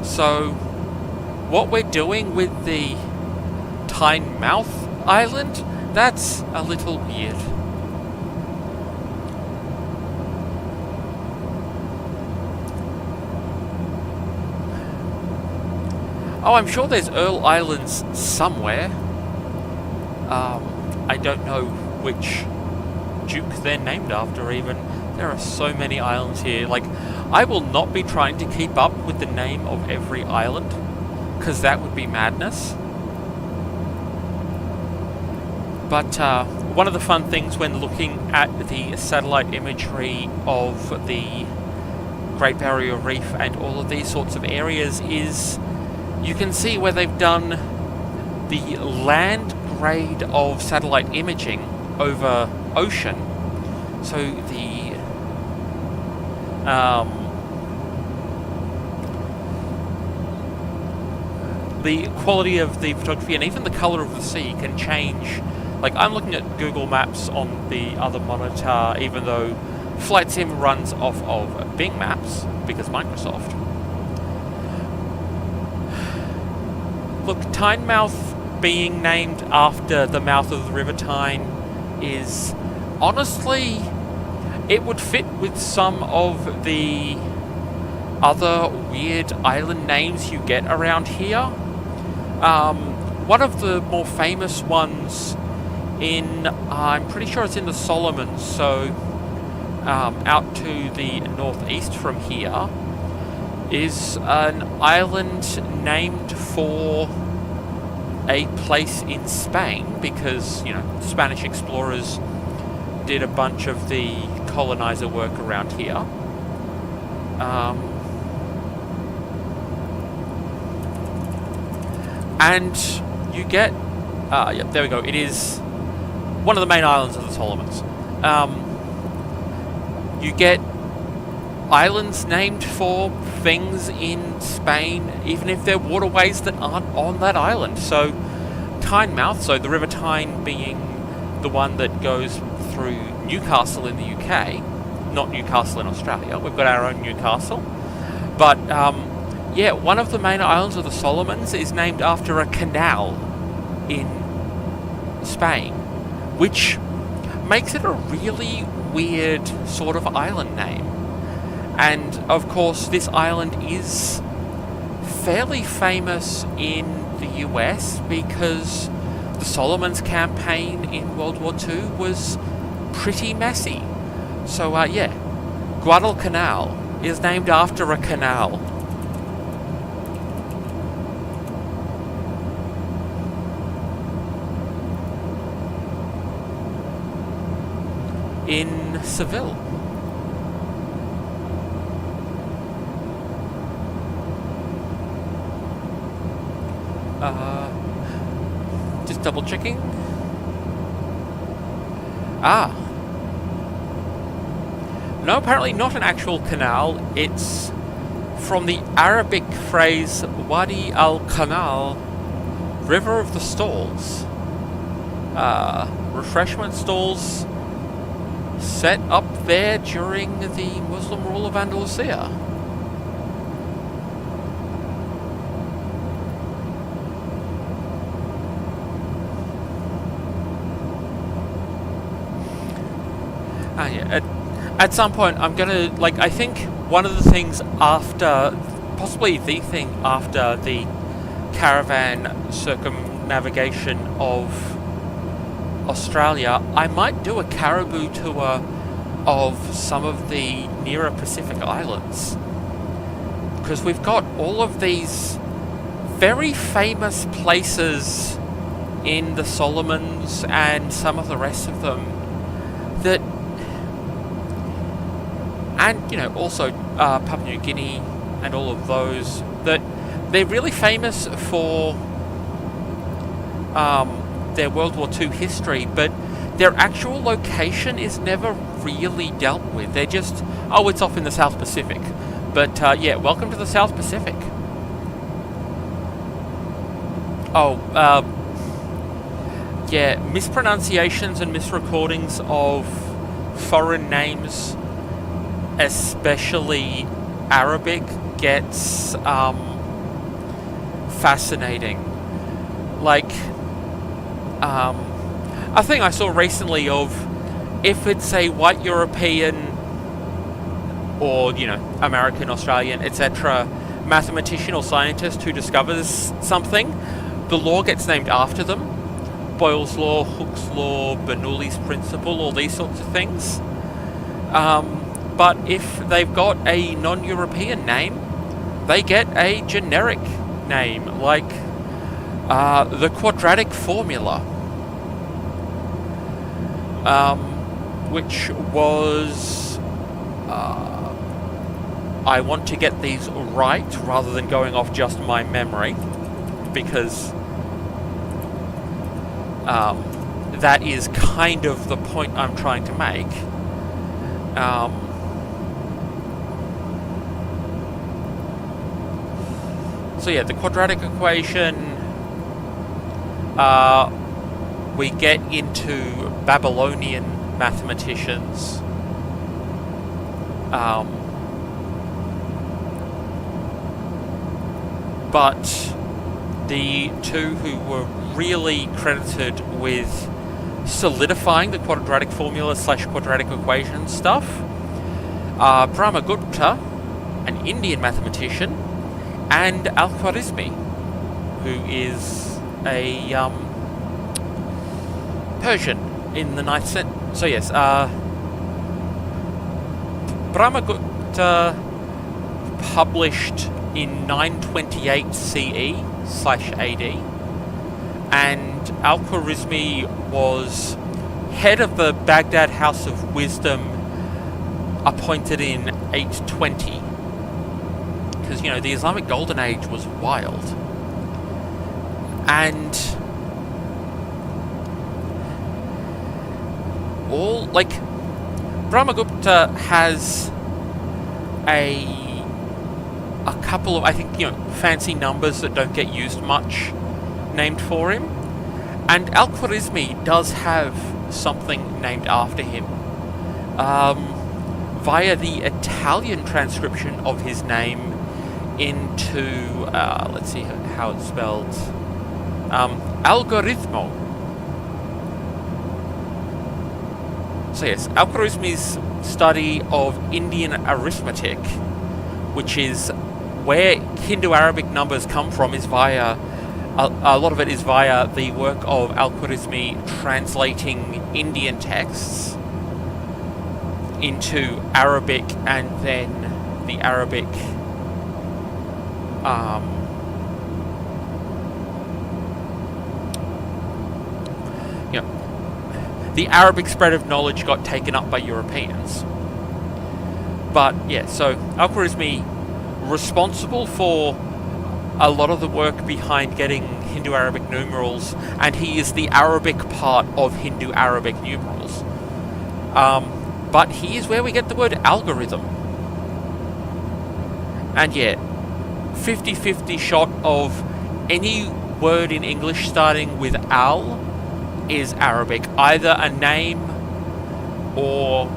so what we're doing with the Tynemouth Island, that's a little weird. Oh, I'm sure there's Earl Islands somewhere. I don't know which Duke they're named after even. There are so many islands here. Like, I will not be trying to keep up with the name of every island, because that would be madness. But one of the fun things when looking at the satellite imagery of the Great Barrier Reef and all of these sorts of areas is you can see where they've done the land grade of satellite imaging over ocean. So the quality of the photography and even the colour of the sea can change. Like, I'm looking at Google Maps on the other monitor, even though Flight Sim runs off of Bing Maps, because Microsoft. Look, Tynemouth being named after the mouth of the River Tyne is, honestly, it would fit with some of the other weird island names you get around here. One of the more famous ones in, I'm pretty sure it's in the Solomons, so out to the northeast from here, is an island named for a place in Spain, because, you know, Spanish explorers did a bunch of the colonizer work around here. And you get, yep, there we go, it is one of the main islands of the Solomons. You get islands named for things in Spain, even if they're waterways that aren't on that island. So, Tynemouth, so the River Tyne being the one that goes through Newcastle in the UK, not Newcastle in Australia, we've got our own Newcastle. But, yeah, one of the main islands of the Solomons is named after a canal in Spain, which makes it a really weird sort of island name. And, of course, this island is fairly famous in the US because the Solomons campaign in World War II was pretty messy. So, yeah, Guadalcanal is named after a canal. In Seville. Just double checking. No, apparently not an actual canal. It's from the Arabic phrase Wadi al-Canal, River of the Stalls. Refreshment stalls set up there during the Muslim rule of Andalusia. Yeah, at some point I'm gonna, like, I think one of the things after, possibly the thing after the caravan circumnavigation of Australia, I might do a caribou tour of some of the nearer Pacific islands, because we've got all of these very famous places in the Solomons and some of the rest of them that and also Papua New Guinea and all of those, that they're really famous for their World War II history, but their actual location is never really dealt with. They're just, oh, it's off in the South Pacific. But yeah, welcome to the South Pacific. Oh, yeah, mispronunciations and misrecordings of foreign names, especially Arabic, gets fascinating. Like, a thing I saw recently of, if it's a white European or, American, Australian, etc., mathematician or scientist who discovers something, the law gets named after them. Boyle's Law, Hooke's Law, Bernoulli's Principle, all these sorts of things. But if they've got a non-European name, they get a generic name, like the quadratic formula, which was... I want to get these right rather than going off just my memory, because that is kind of the point I'm trying to make. So yeah, the quadratic equation, we get into Babylonian mathematicians, but the two who were really credited with solidifying the quadratic formula / quadratic equation stuff are Brahmagupta, an Indian mathematician, and Al-Khwarizmi, who is a Persian in the 9th century. So yes, Brahmagupta published in 928 CE/AD, and Al-Khwarizmi was head of the Baghdad House of Wisdom, appointed in 820. Because, the Islamic Golden Age was wild. And Brahmagupta has a couple of, I think, fancy numbers that don't get used much named for him. And Al-Khwarizmi does have something named after him. Via the Italian transcription of his name into, let's see how it's spelled, algoritmo. So yes, Al-Khwarizmi's study of Indian arithmetic, which is where Hindu-Arabic numbers come from, is via, a lot of it is via the work of Al-Khwarizmi translating Indian texts into Arabic, and then the Arabic the Arabic spread of knowledge got taken up by Europeans. But yeah, so Al-Khwarizmi responsible for a lot of the work behind getting Hindu-Arabic numerals, and he is the Arabic part of Hindu-Arabic numerals. But he is where we get the word algorithm. And yeah, 50-50 shot of any word in English starting with al is Arabic, either a name or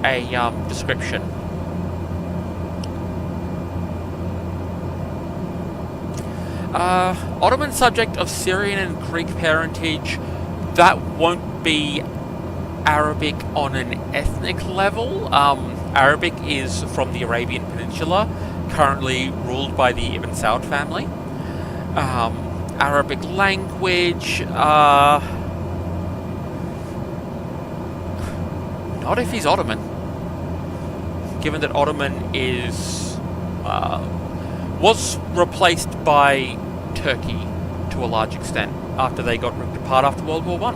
a description. Ottoman subject of Syrian and Greek parentage, that won't be Arabic on an ethnic level. Arabic is from the Arabian Peninsula, currently ruled by the Ibn Saud family. Arabic language, not if he's Ottoman, given that Ottoman is was replaced by Turkey to a large extent after they got ripped apart after World War I.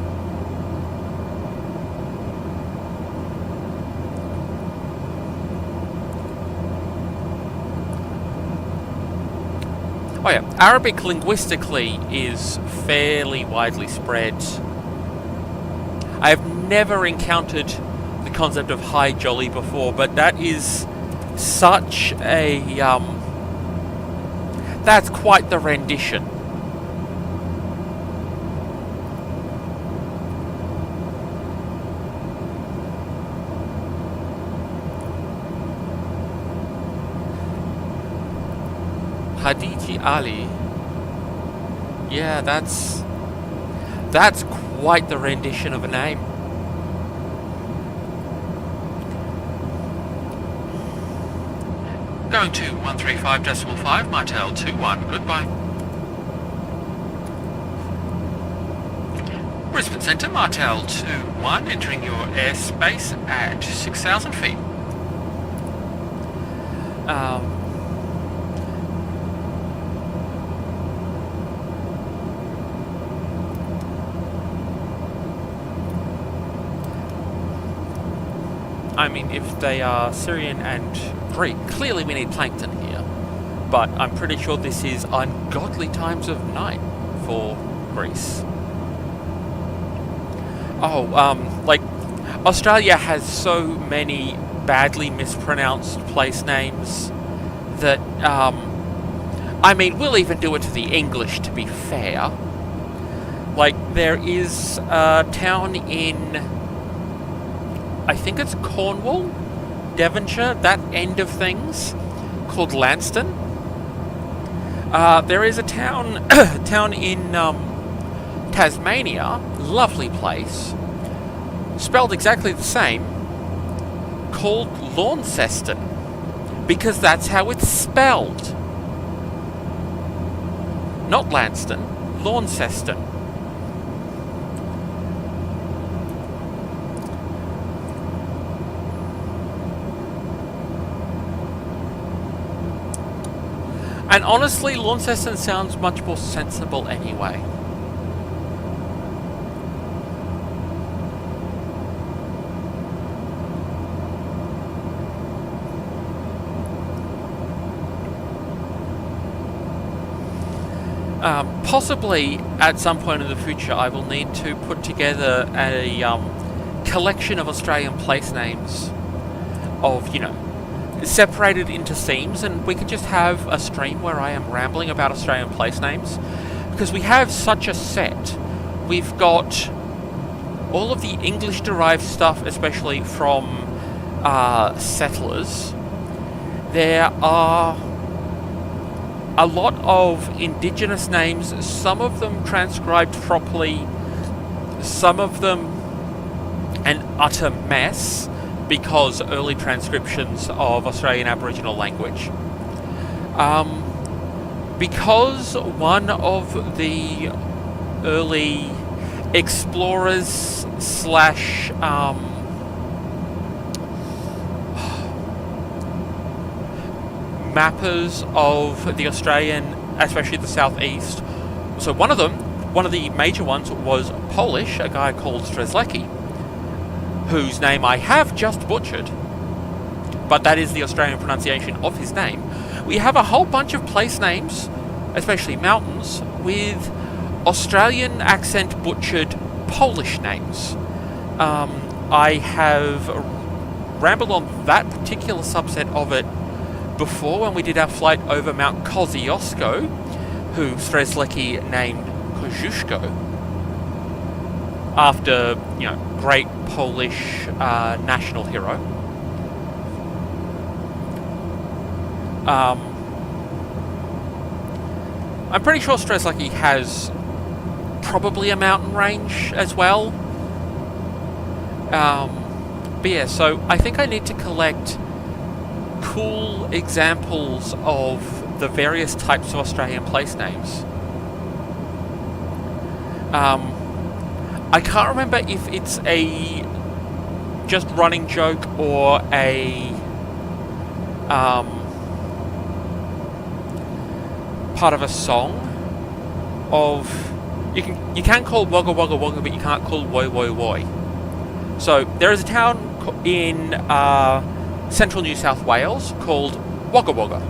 Oh yeah, Arabic linguistically is fairly widely spread. I have never encountered the concept of Hi Jolly before, but that is such a that's quite the rendition. Hadiji Ali. Yeah, that's quite the rendition of a name. Going to 135.5, Martel 21, goodbye. Brisbane Centre, Martel 21, entering your airspace at 6,000 feet. I mean, if they are Syrian and Greek, clearly we need plankton here. But I'm pretty sure this is ungodly times of night for Greece. Oh, like, Australia has so many badly mispronounced place names that, I mean, we'll even do it to the English, to be fair. Like, there is a town in, I think it's Cornwall, Devonshire, that end of things, called Lanston. There is a town in Tasmania, lovely place, spelled exactly the same, called Launceston, because that's how it's spelled. Not Lanston, Launceston. And honestly, Launceston sounds much more sensible anyway. Possibly, at some point in the future, I will need to put together a collection of Australian place names of, you know, separated into themes, and we can just have a stream where I am rambling about Australian place names, because we have such a set. We've got all of the English derived stuff, especially from settlers. There are a lot of indigenous names, some of them transcribed properly, some of them an utter mess, because early transcriptions of Australian Aboriginal language. Because one of the early explorers slash mappers of the Australian, especially the southeast, so one of the major ones was Polish, a guy called Strzelecki, whose name I have just butchered, but that is the Australian pronunciation of his name. We have a whole bunch of place names, especially mountains, with Australian accent butchered Polish names. I have rambled on that particular subset of it before when we did our flight over Mount Kosciuszko, who Strzelecki named Kosciuszko, after, you know, great Polish national hero. I'm pretty sure Strzelecki has probably a mountain range as well. But yeah, so I think I need to collect cool examples of the various types of Australian place names. I can't remember if it's a just running joke or a part of a song of you can call Wagga Wagga Wagga, but you can't call Woi Woi Woi. So there is a town in central New South Wales called Wagga Wagga.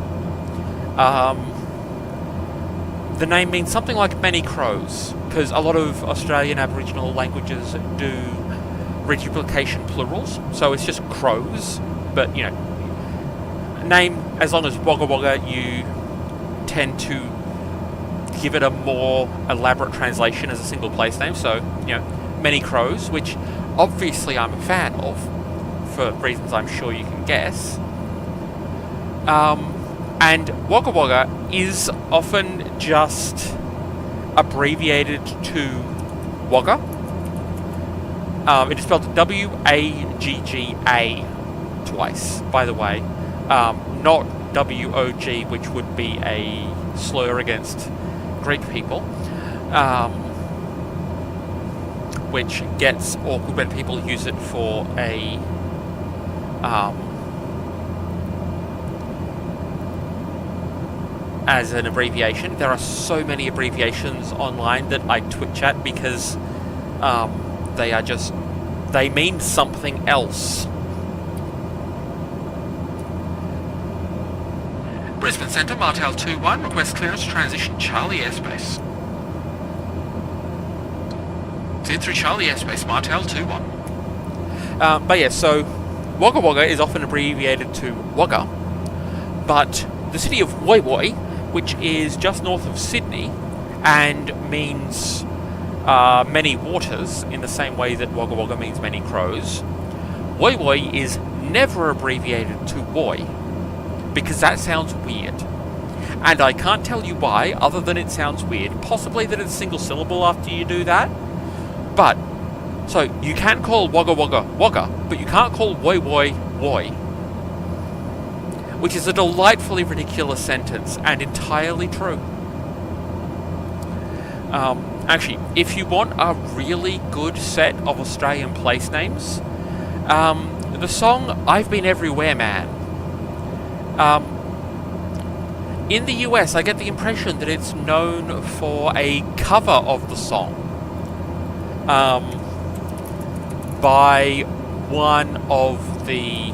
the name means something like many crows, because a lot of Australian Aboriginal languages do reduplication plurals, so it's just crows, but you know, name, as long as Wagga Wagga, you tend to give it a more elaborate translation as a single place name, so, you know, many crows, which obviously I'm a fan of, for reasons I'm sure you can guess. And Wagga Wagga is often just abbreviated to Wagga. It is spelled W-A-G-G-A twice, by the way. Not W-O-G, which would be a slur against Greek people. Which gets awkward when people use it for a... as an abbreviation. There are so many abbreviations online that I twitch at because they mean something else. Brisbane Centre, Martel 2-1, request clearance to transition Charlie airspace. Cleared through Charlie airspace, Martel 2-1. But yeah, so Wagga Wagga is often abbreviated to Wagga, but the city of Woy Woy, which is just north of Sydney and means many waters in the same way that Wagga Wagga means many crows, Woy Woy is never abbreviated to Woy because that sounds weird. And I can't tell you why, other than it sounds weird. Possibly that it's single syllable after you do that. But, so you can call Wagga Wagga Wagga, but you can't call Woy Woy Woy. Which is a delightfully ridiculous sentence, and entirely true. Actually, if you want a really good set of Australian place names, the song I've Been Everywhere Man. In the US, I get the impression that it's known for a cover of the song by one of the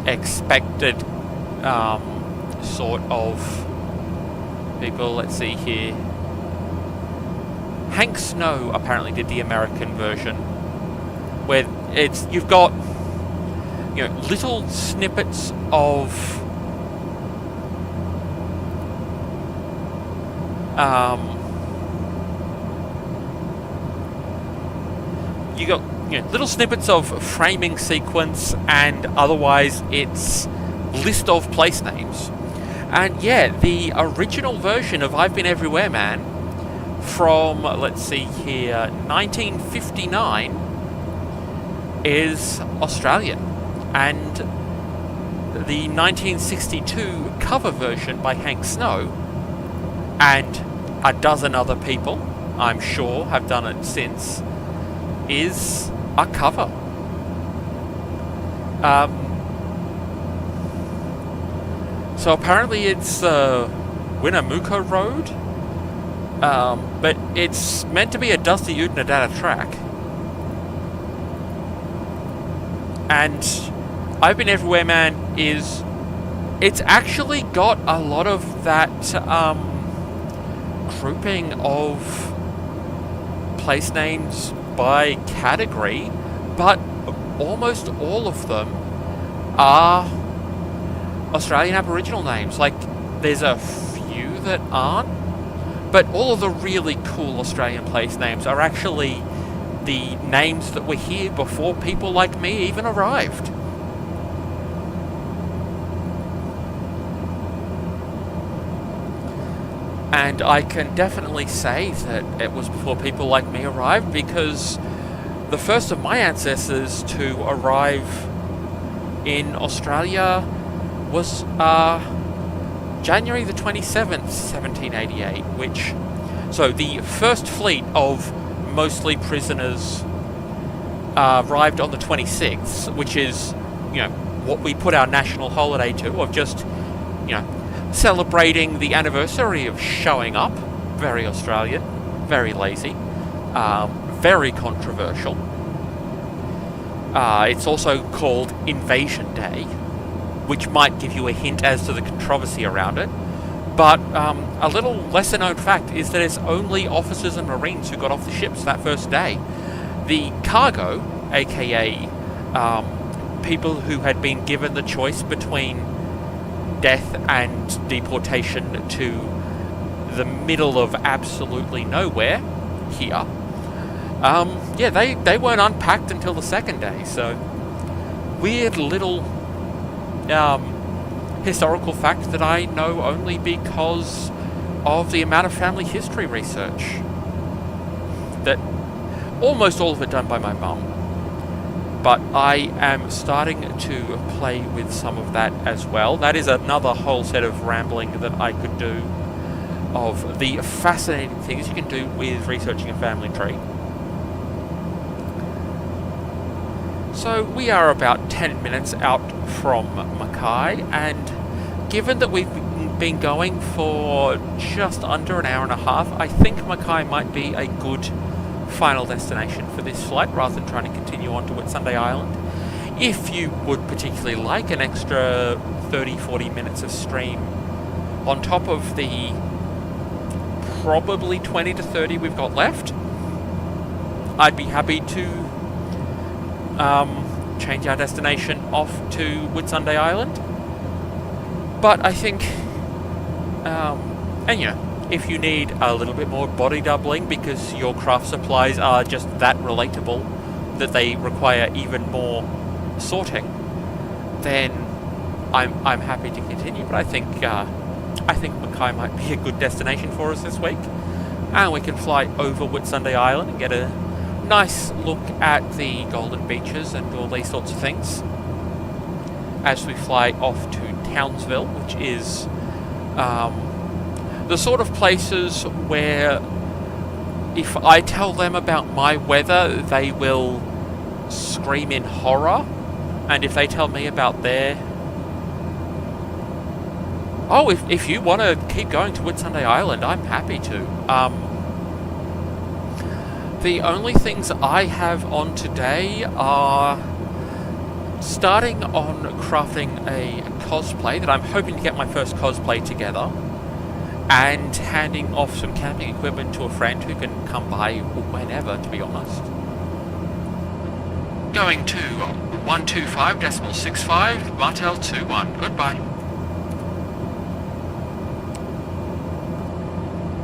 expected sort of people. Let's see here. Hank Snow apparently did the American version, where you've got, you know, little snippets of you got, you know, little snippets of framing sequence, and otherwise it's list of place names. And yeah, the original version of I've Been Everywhere Man from, let's see here, 1959 is Australian, and the 1962 cover version by Hank Snow and a dozen other people, I'm sure, have done it since, is a cover. So apparently it's Winnemucca Road, but it's meant to be a Dusty Udnadatta track. And I've Been Everywhere Man it's actually got a lot of that grouping of place names by category, but almost all of them are Australian Aboriginal names. Like, there's a few that aren't, but all of the really cool Australian place names are actually the names that were here before people like me even arrived. And I can definitely say that it was before people like me arrived, because the first of my ancestors to arrive in Australia was January the 27th, 1788, so the first fleet of mostly prisoners arrived on the 26th, which is, you know, what we put our national holiday to, of just, you know, celebrating the anniversary of showing up. Very Australian, very lazy, very controversial. It's also called Invasion Day, which might give you a hint as to the controversy around it. But a little lesser known fact is that it's only officers and Marines who got off the ships that first day. The cargo, aka people who had been given the choice between death and deportation to the middle of absolutely nowhere here, yeah, they weren't unpacked until the second day. So weird little historical fact that I know only because of the amount of family history research. That almost all of it done by my mum, but I am starting to play with some of that as well. That is another whole set of rambling that I could do of the fascinating things you can do with researching a family tree. So we are about 10 minutes out from Mackay, and given that we've been going for just under an hour and a half, I think Mackay might be a good final destination for this flight rather than trying to continue on to Whitsunday Island. If you would particularly like an extra 30-40 minutes of stream on top of the probably 20 to 30 we've got left, I'd be happy to change our destination off to Whitsunday Island. But I think, and you know, if you need a little bit more body doubling because your craft supplies are just that relatable that they require even more sorting, then I'm happy to continue. But I think Mackay might be a good destination for us this week, and we can fly over Whitsunday Island and get a nice look at the golden beaches and all these sorts of things as we fly off to Townsville, which is the sort of places where if I tell them about my weather, they will scream in horror, and if they tell me about their... Oh, if you want to keep going to Whitsunday Island, I'm happy to. The only things I have on today are starting on crafting a cosplay that I'm hoping to get my first cosplay together, and handing off some camping equipment to a friend who can come by whenever, to be honest. Going to 125.65, Martel 21, goodbye.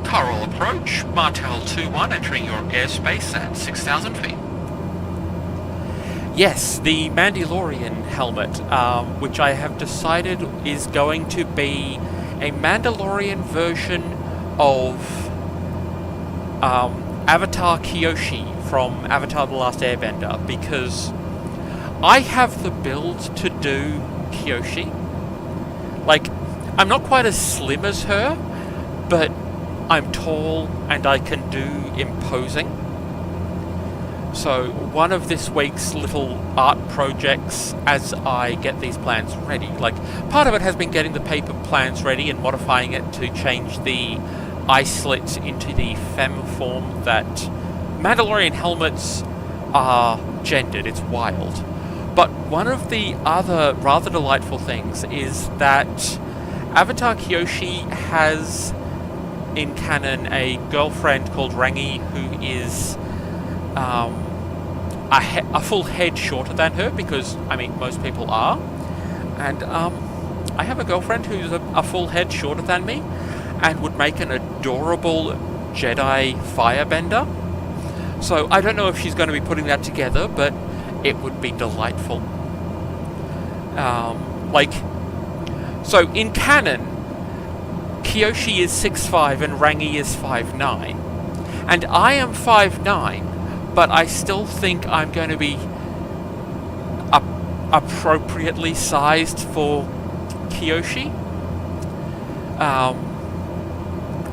Coral approach, Martel 21, entering your airspace at 6,000 feet. Yes, the Mandalorian helmet, which I have decided is going to be a Mandalorian version of Avatar Kyoshi from Avatar The Last Airbender, because I have the build to do Kyoshi. Like, I'm not quite as slim as her, but I'm tall and I can do imposing. So one of this week's little art projects as I get these plans ready, like part of it has been getting the paper plans ready and modifying it to change the eye slits into the femme form that Mandalorian helmets are gendered. It's wild. But one of the other rather delightful things is that Avatar Kyoshi has in canon a girlfriend called Rangi who is a full head shorter than her, because I mean most people are, and I have a girlfriend who's a full head shorter than me and would make an adorable Jedi firebender. So I don't know if she's going to be putting that together, but it would be delightful. So in canon, Kyoshi is 6'5" and Rangi is 5'9", and I am 5'9", but I still think I'm going to be appropriately sized for Kyoshi.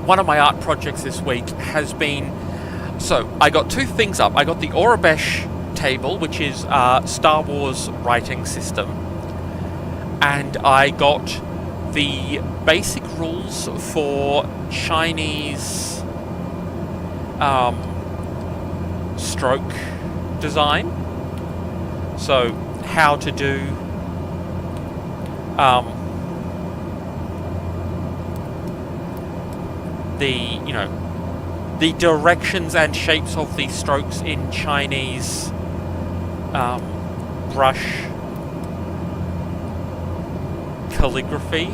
One of my art projects this week has been... So, I got two things up. I got the Aurebesh table, which is a Star Wars writing system, and I got the basic rules for Chinese stroke design. So how to do the the directions and shapes of the strokes in Chinese brush calligraphy.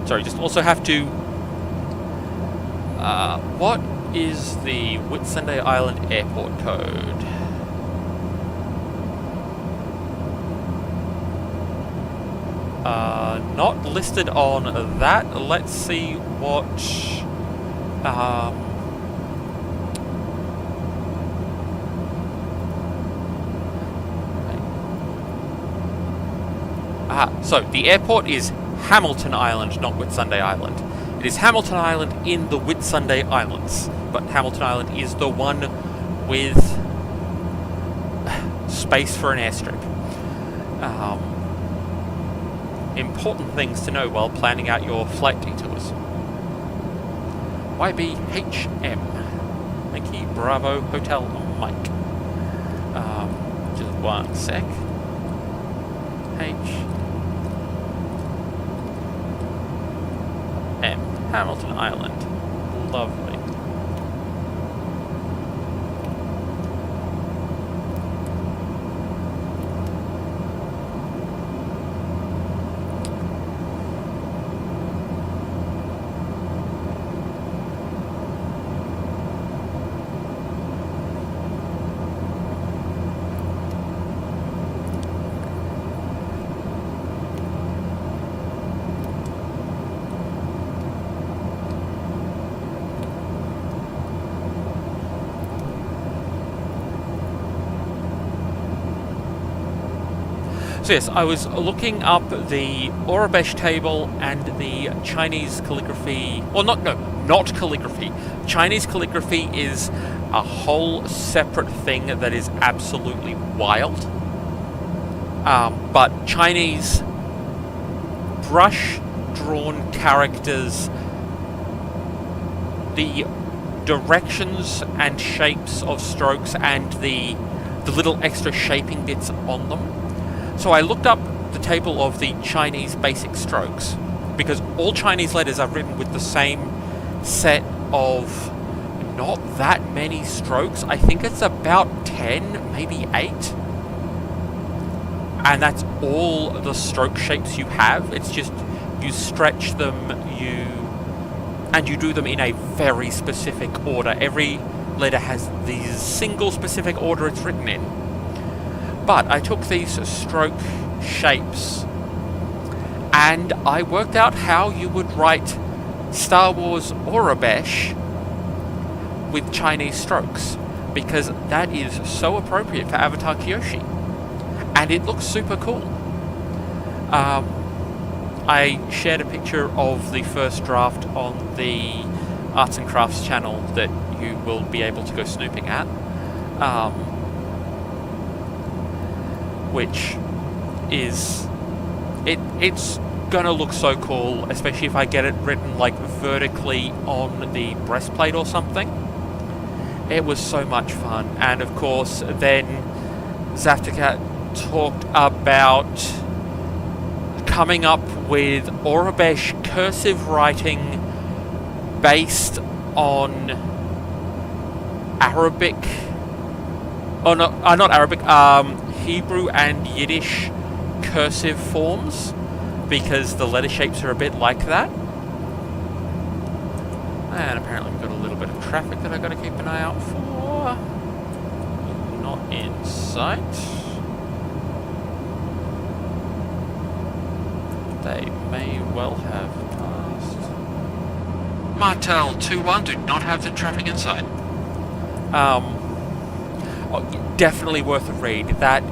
Sorry, just also have to. What is the Whitsunday Island airport code? Not listed on that. Let's see what. So the airport is Hamilton Island, not Whitsunday Island. It is Hamilton Island in the Whitsunday Islands, but Hamilton Island is the one with space for an airstrip. Important things to know while planning out your flight detours. YBHM, Yankee Bravo Hotel Mike. Just one sec. Hamilton Island. Lovely. So yes, I was looking up the Aurebesh table and the Chinese calligraphy. Well, not calligraphy. Chinese calligraphy is a whole separate thing that is absolutely wild. But Chinese brush-drawn characters, the directions and shapes of strokes and the little extra shaping bits on them. So I looked up the table of the Chinese basic strokes, because all Chinese letters are written with the same set of not that many strokes. I think it's about 10, maybe 8. And that's all the stroke shapes you have. It's just you stretch them, you do them in a very specific order. Every letter has the single specific order it's written in. But I took these stroke shapes and I worked out how you would write Star Wars Aurebesh with Chinese strokes, because that is so appropriate for Avatar Kyoshi. And it looks super cool. I shared a picture of the first draft on the Arts and Crafts channel that you will be able to go snooping at. Which is it's gonna look so cool, especially if I get it written like vertically on the breastplate or something. It was so much fun. And of course then Zaftacat talked about coming up with Aurebesh cursive writing based on Arabic, not Arabic, Hebrew and Yiddish cursive forms, because the letter shapes are a bit like that. And apparently we've got a little bit of traffic that I've got to keep an eye out for. Not in sight. They may well have passed. Martel 2-1 do not have the traffic in sight. Definitely worth a read. That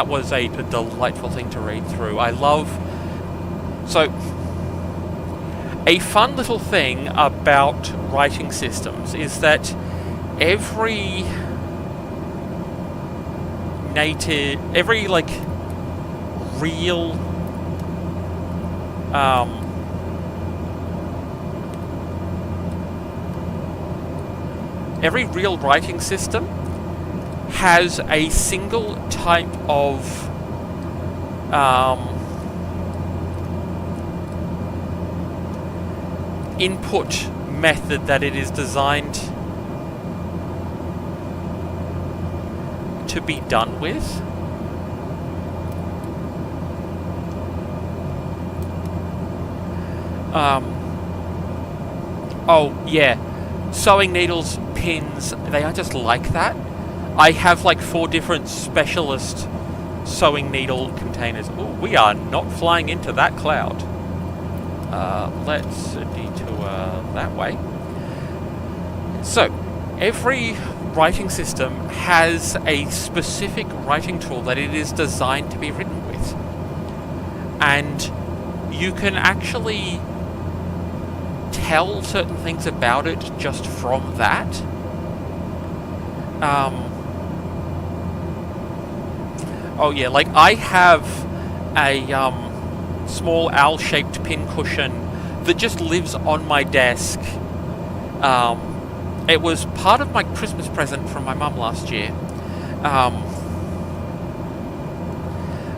was a delightful thing to read through. I love... So, a fun little thing about writing systems is that every real every real writing system has a single type of input method that it is designed to be done with. Oh yeah, sewing needles, pins, they are just like that. I have like 4 different specialist sewing needle containers. Oh, we are not flying into that cloud. Let's detour that way. So, every writing system has a specific writing tool that it is designed to be written with. And you can actually tell certain things about it just from that. Oh yeah, like I have a small owl-shaped pin cushion that just lives on my desk. It was part of my Christmas present from my mum last year.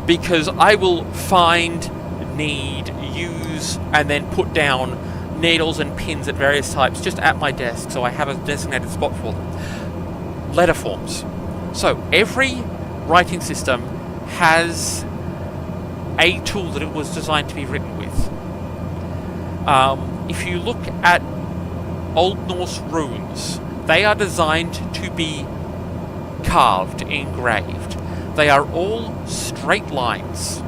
Because I will find, need, use, and then put down needles and pins at various types just at my desk, so I have a designated spot for them. Letter forms. So every writing system has a tool that it was designed to be written with. If you look at Old Norse runes, they are designed to be carved, engraved. They are all straight lines,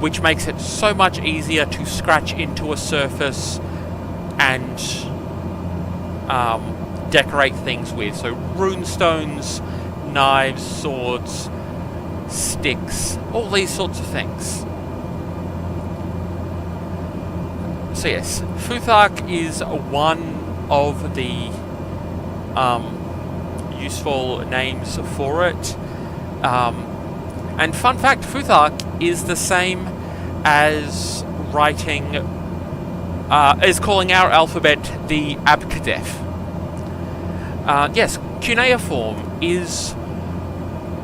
which makes it so much easier to scratch into a surface and decorate things with. So rune stones, knives, swords, sticks, all these sorts of things. So yes, Futhark is one of the useful names for it. And fun fact, Futhark is the same as writing, is calling our alphabet the Abkadef. Yes, cuneiform is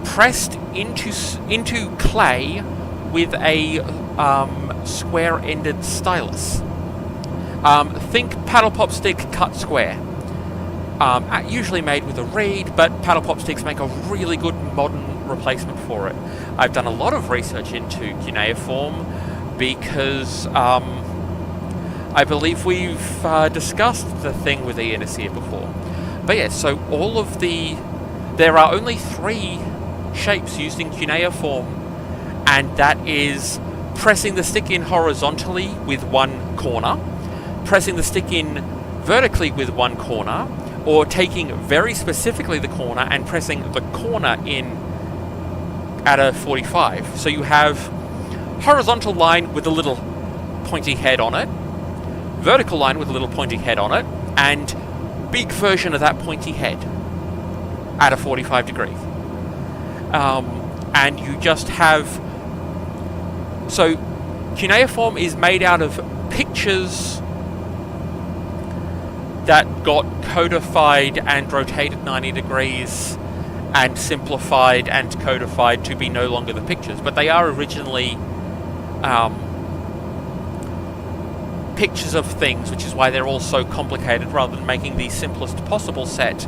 pressed into clay with a square-ended stylus. Think paddle pop stick cut square. Usually made with a reed, but paddle pop sticks make a really good modern replacement for it. I've done a lot of research into cuneiform because I believe we've discussed the thing with the Aenecia before. But yeah, so there are only 3 shapes used in cuneiform, and that is pressing the stick in horizontally with one corner, pressing the stick in vertically with one corner, or taking very specifically the corner and pressing the corner in at a 45. So you have horizontal line with a little pointy head on it, vertical line with a little pointy head on it, and big version of that pointy head at a 45 degree. And you just have... So cuneiform is made out of pictures that got codified and rotated 90 degrees and simplified and codified to be no longer the pictures, but they are originally pictures of things, which is why they're all so complicated, rather than making the simplest possible set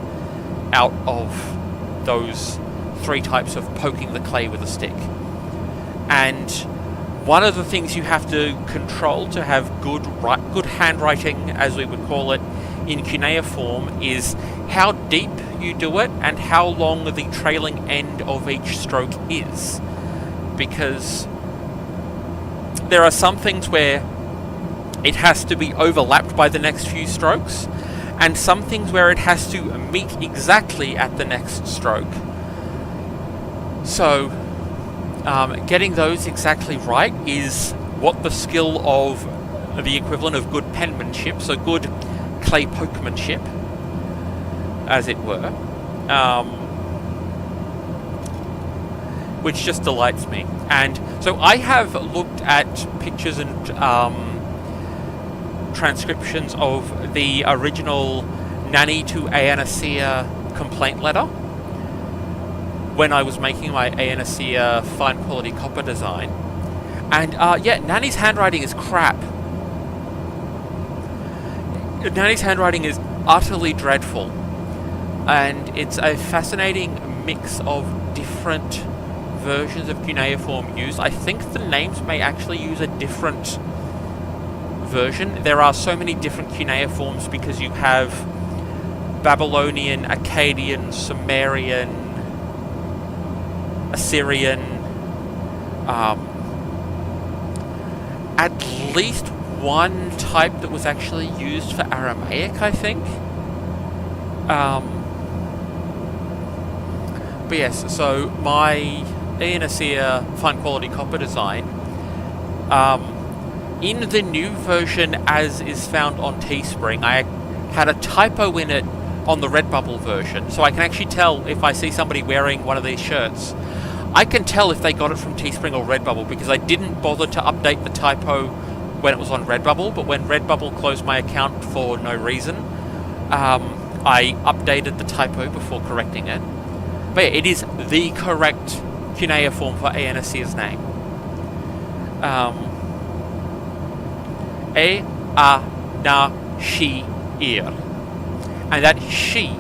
out of those 3 types of poking the clay with a stick. And one of the things you have to control to have good handwriting, as we would call it, in cuneiform is how deep you do it and how long the trailing end of each stroke is. Because there are some things where it has to be overlapped by the next few strokes, and some things where it has to meet exactly at the next stroke. So getting those exactly right is what the skill of the equivalent of good penmanship, so good clay pokemanship, as it were, which just delights me. And so I have looked at pictures and transcriptions of the original Nanny to Aenecia complaint letter when I was making my Aenecia fine quality copper design, And yeah, Nanny's handwriting is crap. Nanny's handwriting is utterly dreadful, and it's a fascinating mix of different versions of cuneiform used. I think the names may actually use a different version. There are so many different cuneiforms because you have Babylonian, Akkadian, Sumerian, Assyrian, at least one type that was actually used for Aramaic, I think. But yes, so my Ian Asir fine quality copper design, in the new version as is found on Teespring, I had a typo in it on the Redbubble version, so I can actually tell if I see somebody wearing one of these shirts. I can tell if they got it from Teespring or Redbubble because I didn't bother to update the typo when it was on Redbubble, but when Redbubble closed my account for no reason, I updated the typo before correcting it. But yeah, it is the correct cuneiform for Ian Asir's name. E-A-Na-Shi-Ir. And that she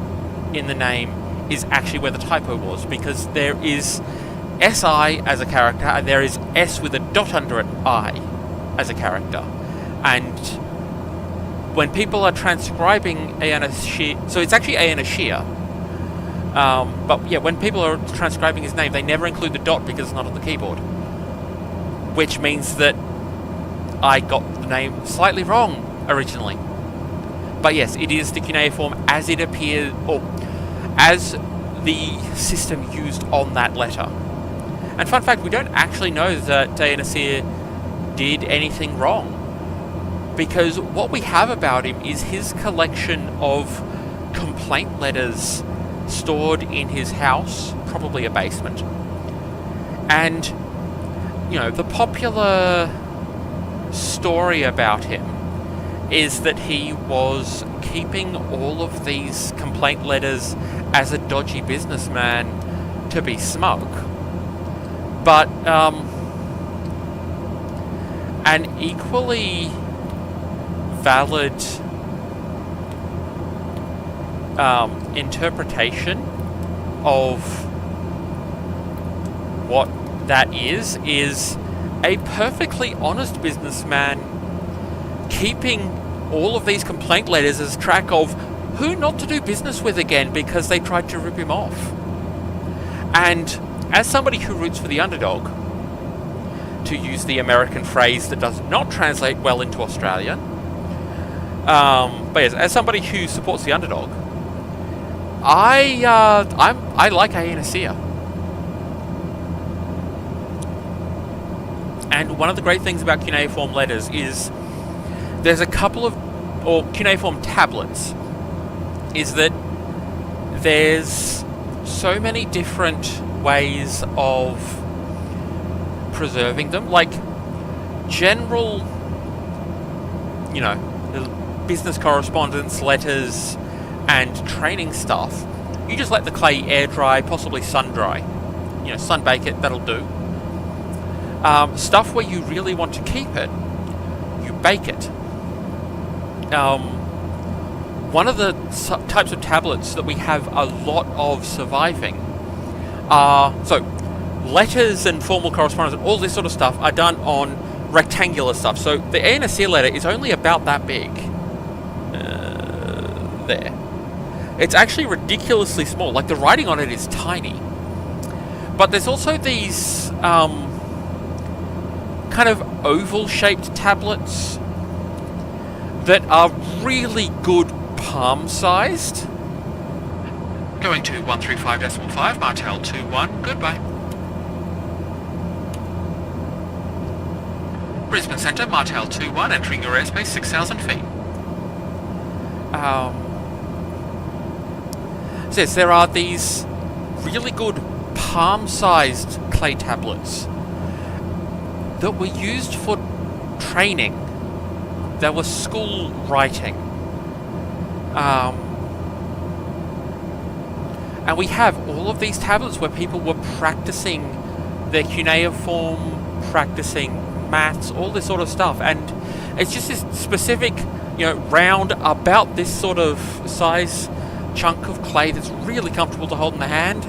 in the name is actually where the typo was, because there is SI as a character, and there is S with a dot under it, I, as a character. And when people are transcribing Ian Asir, so it's actually Ian Asir, but yeah, when people are transcribing his name, they never include the dot because it's not on the keyboard. Which means that I got the name slightly wrong originally. But yes, it is the cuneiform as it appears, or as the system used on that letter. And fun fact, we don't actually know that Ian Asir did anything wrong, because what we have about him is his collection of complaint letters stored in his house, probably a basement. And, you know, the popular story about him is that he was keeping all of these complaint letters as a dodgy businessman to be smug. But an equally valid interpretation of what that is a perfectly honest businessman keeping all of these complaint letters as track of who not to do business with again because they tried to rip him off. And as somebody who roots for the underdog, to use the American phrase that does not translate well into Australian, but yes, as somebody who supports the underdog, I like Ian Asir. And one of the great things about cuneiform letters is there's a couple of, or cuneiform tablets, is that there's so many different ways of preserving them. Like general, you know, business correspondence, letters, and training stuff, you just let the clay air dry, possibly sun dry. You know, sun bake it, that'll do. Stuff where you really want to keep it, you bake it. One of the types of tablets that we have a lot of surviving are, so letters and formal correspondence and all this sort of stuff are done on rectangular stuff. So the Ian Asir letter is only about that big. There. It's actually ridiculously small. Like the writing on it is tiny. But there's also these kind of oval-shaped tablets that are really good palm-sized. Going to 135.5, Martel 21, goodbye. Brisbane Centre, Martel 21, entering your airspace 6,000 feet. So yes, there are these really good palm-sized clay tablets that were used for training. There was school writing. And we have all of these tablets where people were practicing their cuneiform, practicing mats, all this sort of stuff, and it's just this specific, round about this sort of size chunk of clay that's really comfortable to hold in the hand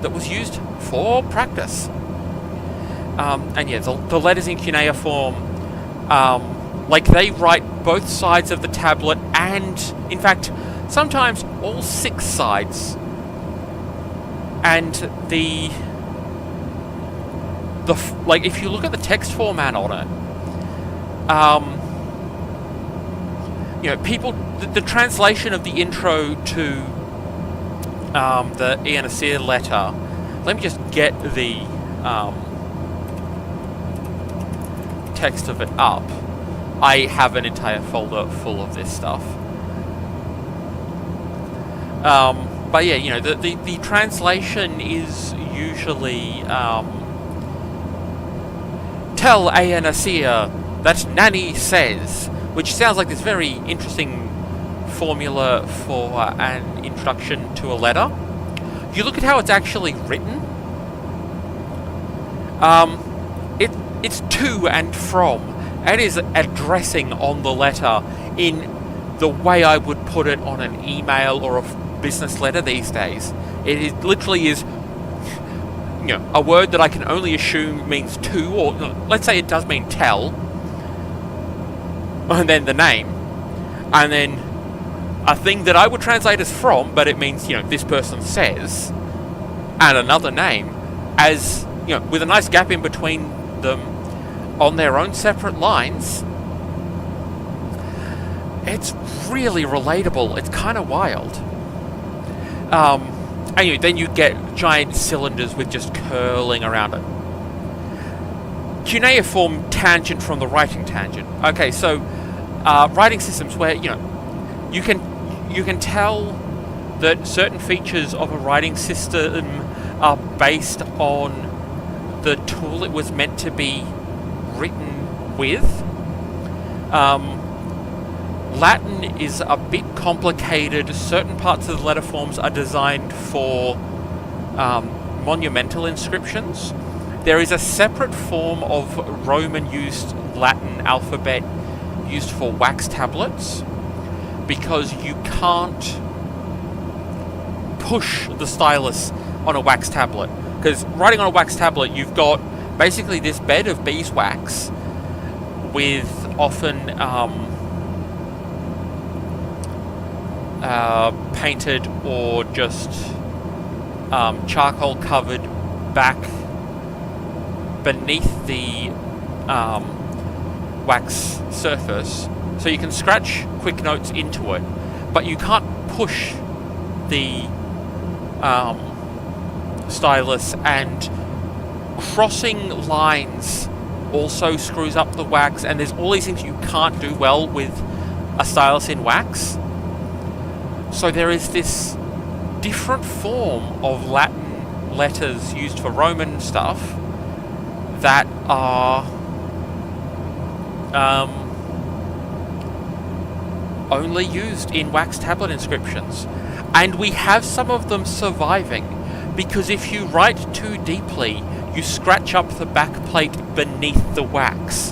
that was used for practice. And yeah, the letters in cuneiform, like they write both sides of the tablet, and in fact sometimes all 6 sides. And like if you look at the text format on it, people, the translation of the intro to the Ianasia letter. Let me just get the text of it up. I have an entire folder full of this stuff. But yeah, the translation is usually tell Ianasia that Nanny says, which sounds like this very interesting formula for an introduction to a letter. If you look at how it's actually written, it's to and from. It is addressing on the letter in the way I would put it on an email or a business letter these days. It literally is, a word that I can only assume means to, or let's say it does mean tell, and then the name, and then a thing that I would translate as from, but it means, this person says, and another name, as, with a nice gap in between them on their own separate lines. It's really relatable. It's kind of wild. Anyway, then you get giant cylinders with just curling around it. Cuneiform tangent from the writing tangent. Okay, so writing systems where you can tell that certain features of a writing system are based on the tool it was meant to be written with. Latin is a bit complicated. Certain parts of the letter forms are designed for monumental inscriptions. There is a separate form of Roman-used Latin alphabet used for wax tablets, because you can't push the stylus on a wax tablet. Because writing on a wax tablet, you've got basically this bed of beeswax with often painted or just charcoal covered back beneath the wax surface, so you can scratch quick notes into it, but you can't push the stylus, and crossing lines also screws up the wax, and there's all these things you can't do well with a stylus in wax. So there is this different form of Latin letters used for Roman stuff that are only used in wax tablet inscriptions. And we have some of them surviving, because if you write too deeply, you scratch up the back plate beneath the wax.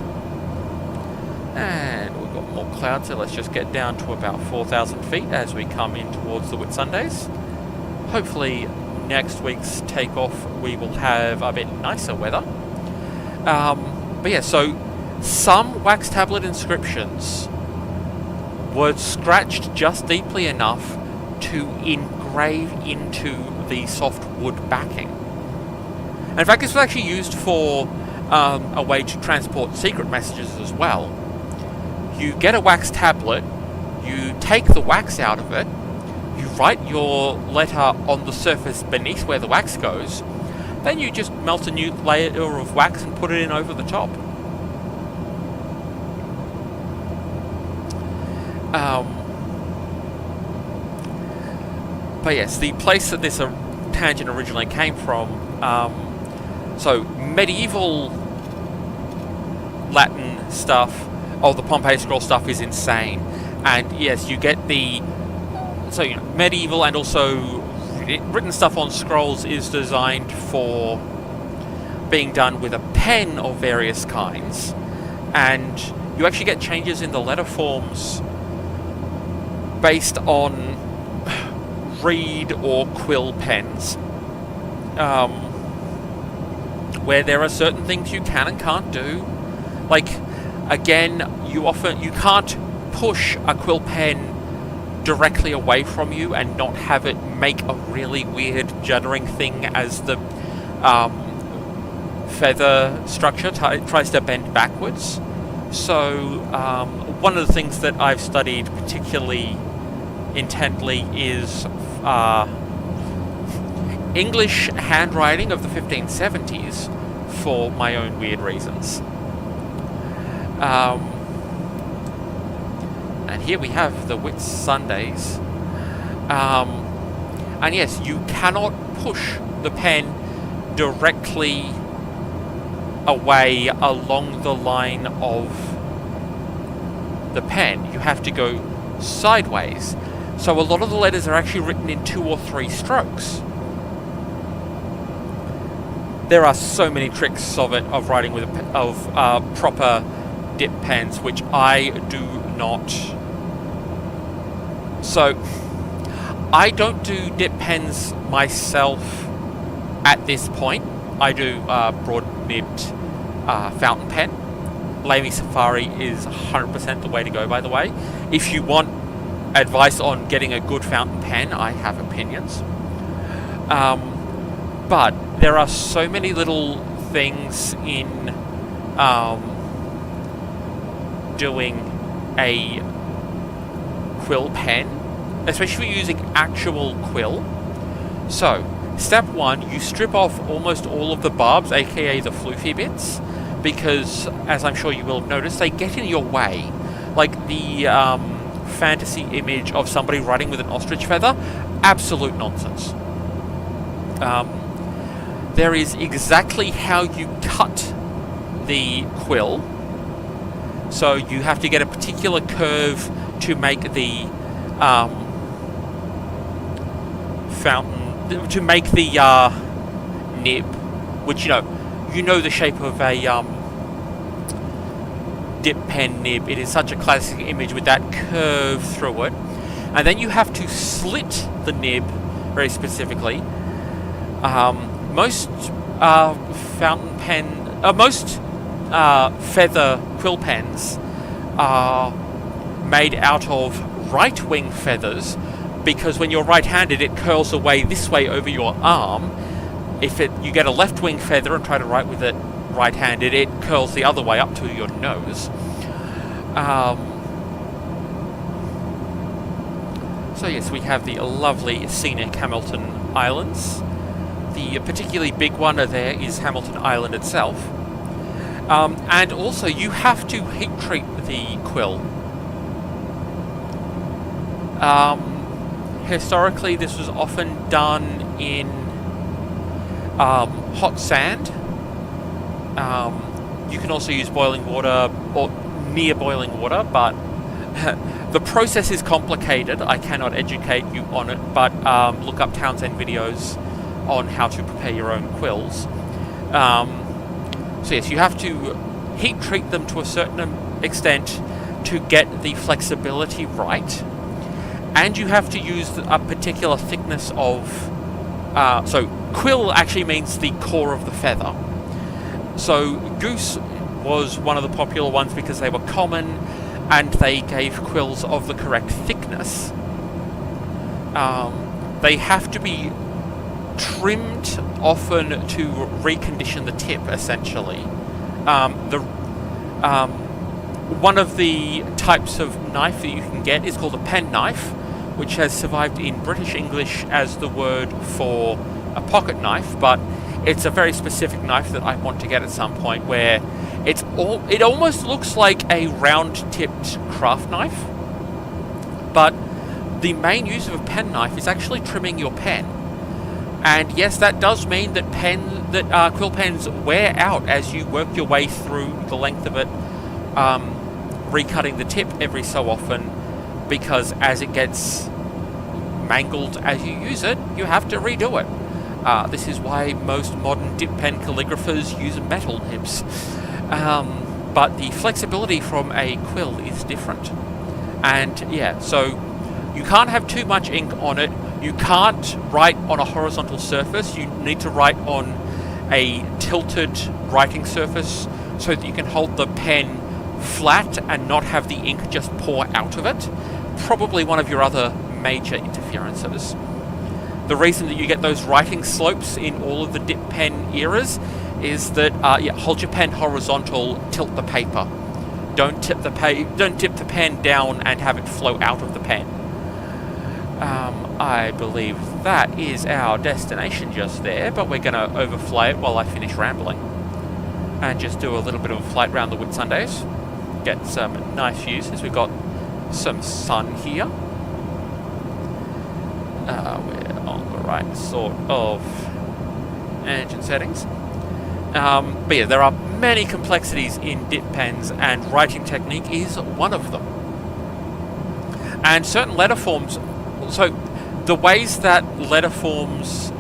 And we've got more clouds, so let's just get down to about 4,000 feet as we come in towards the Whitsundays. Hopefully next week's takeoff we will have a bit nicer weather. But yeah, so some wax tablet inscriptions were scratched just deeply enough to engrave into the soft wood backing. And in fact, this was actually used for a way to transport secret messages as well. You get a wax tablet, you take the wax out of it, you write your letter on the surface beneath where the wax goes, then you just melt a new layer of wax and put it in over the top. But yes, the place that this tangent originally came from, so medieval Latin stuff, the Pompeii scroll stuff is insane. And yes, you get the, medieval and also written stuff on scrolls is designed for being done with a pen of various kinds, and you actually get changes in the letter forms based on reed or quill pens, where there are certain things you can and can't do. Like, again, you can't push a quill pen directly away from you and not have it make a really weird juddering thing as the feather structure tries to bend backwards. So one of the things that I've studied particularly intently is English handwriting of the 1570s for my own weird reasons. And here we have the Whitsundays. And yes, you cannot push the pen directly away along the line of the pen. You have to go sideways. So a lot of the letters are actually written in 2 or 3 strokes. There are so many tricks of writing with proper dip pens, which I do not. So I don't do dip pens myself at this point. I do broad-nibbed fountain pen. Blamey Safari is 100% the way to go, by the way. If you want advice on getting a good fountain pen, I have opinions. But there are so many little things in doing a quill pen, especially using actual quill. So, step 1, you strip off almost all of the barbs, aka the floofy bits, because, as I'm sure you will have noticed, they get in your way. Like the fantasy image of somebody riding with an ostrich feather, absolute nonsense. There is exactly how you cut the quill. So you have to get a particular curve to make the fountain, to make the nib, which you know the shape of a dip pen nib. It is such a classic image with that curve through it, and then you have to slit the nib very specifically. Most feather quill pens are made out of right wing feathers, because when you're right-handed it curls away this way over your arm. If you get a left wing feather and try to write with it right-handed, it curls the other way up to your nose. So yes, we have the lovely scenic Hamilton Islands. The particularly big one there is Hamilton Island itself. And also you have to heat treat the quill. Historically this was often done in hot sand. You can also use boiling water or near boiling water, but the process is complicated. I cannot educate you on it, but look up Townsend videos on how to prepare your own quills. So yes, you have to heat treat them to a certain extent to get the flexibility right, and you have to use a particular thickness of so quill actually means the core of the feather. So goose was one of the popular ones because they were common and they gave quills of the correct thickness. They have to be trimmed often to recondition the tip, essentially. One of the types of knife that you can get is called a pen knife, which has survived in British English as the word for a pocket knife, but it's a very specific knife that I want to get at some point, where it almost looks like a round-tipped craft knife, but the main use of a pen knife is actually trimming your pen. And yes, that does mean that quill pens wear out as you work your way through the length of it, recutting the tip every so often, because as it gets mangled as you use it, you have to redo it. This is why most modern dip pen calligraphers use metal nibs. But the flexibility from a quill is different. And yeah, so you can't have too much ink on it. You can't write on a horizontal surface. You need to write on a tilted writing surface so that you can hold the pen flat and not have the ink just pour out of it. Probably one of your other major interferences. The reason that you get those writing slopes in all of the dip pen eras is that hold your pen horizontal, tilt the paper. Don't tip the pen down and have it flow out of the pen. I believe that is our destination just there, but we're going to overfly it while I finish rambling and just do a little bit of a flight around the Whitsundays. Get some nice views as we've got some sun here. We're on the right sort of engine settings. But yeah, there are many complexities in dip pens, and writing technique is one of them. And certain letter forms, so the ways that letter forms,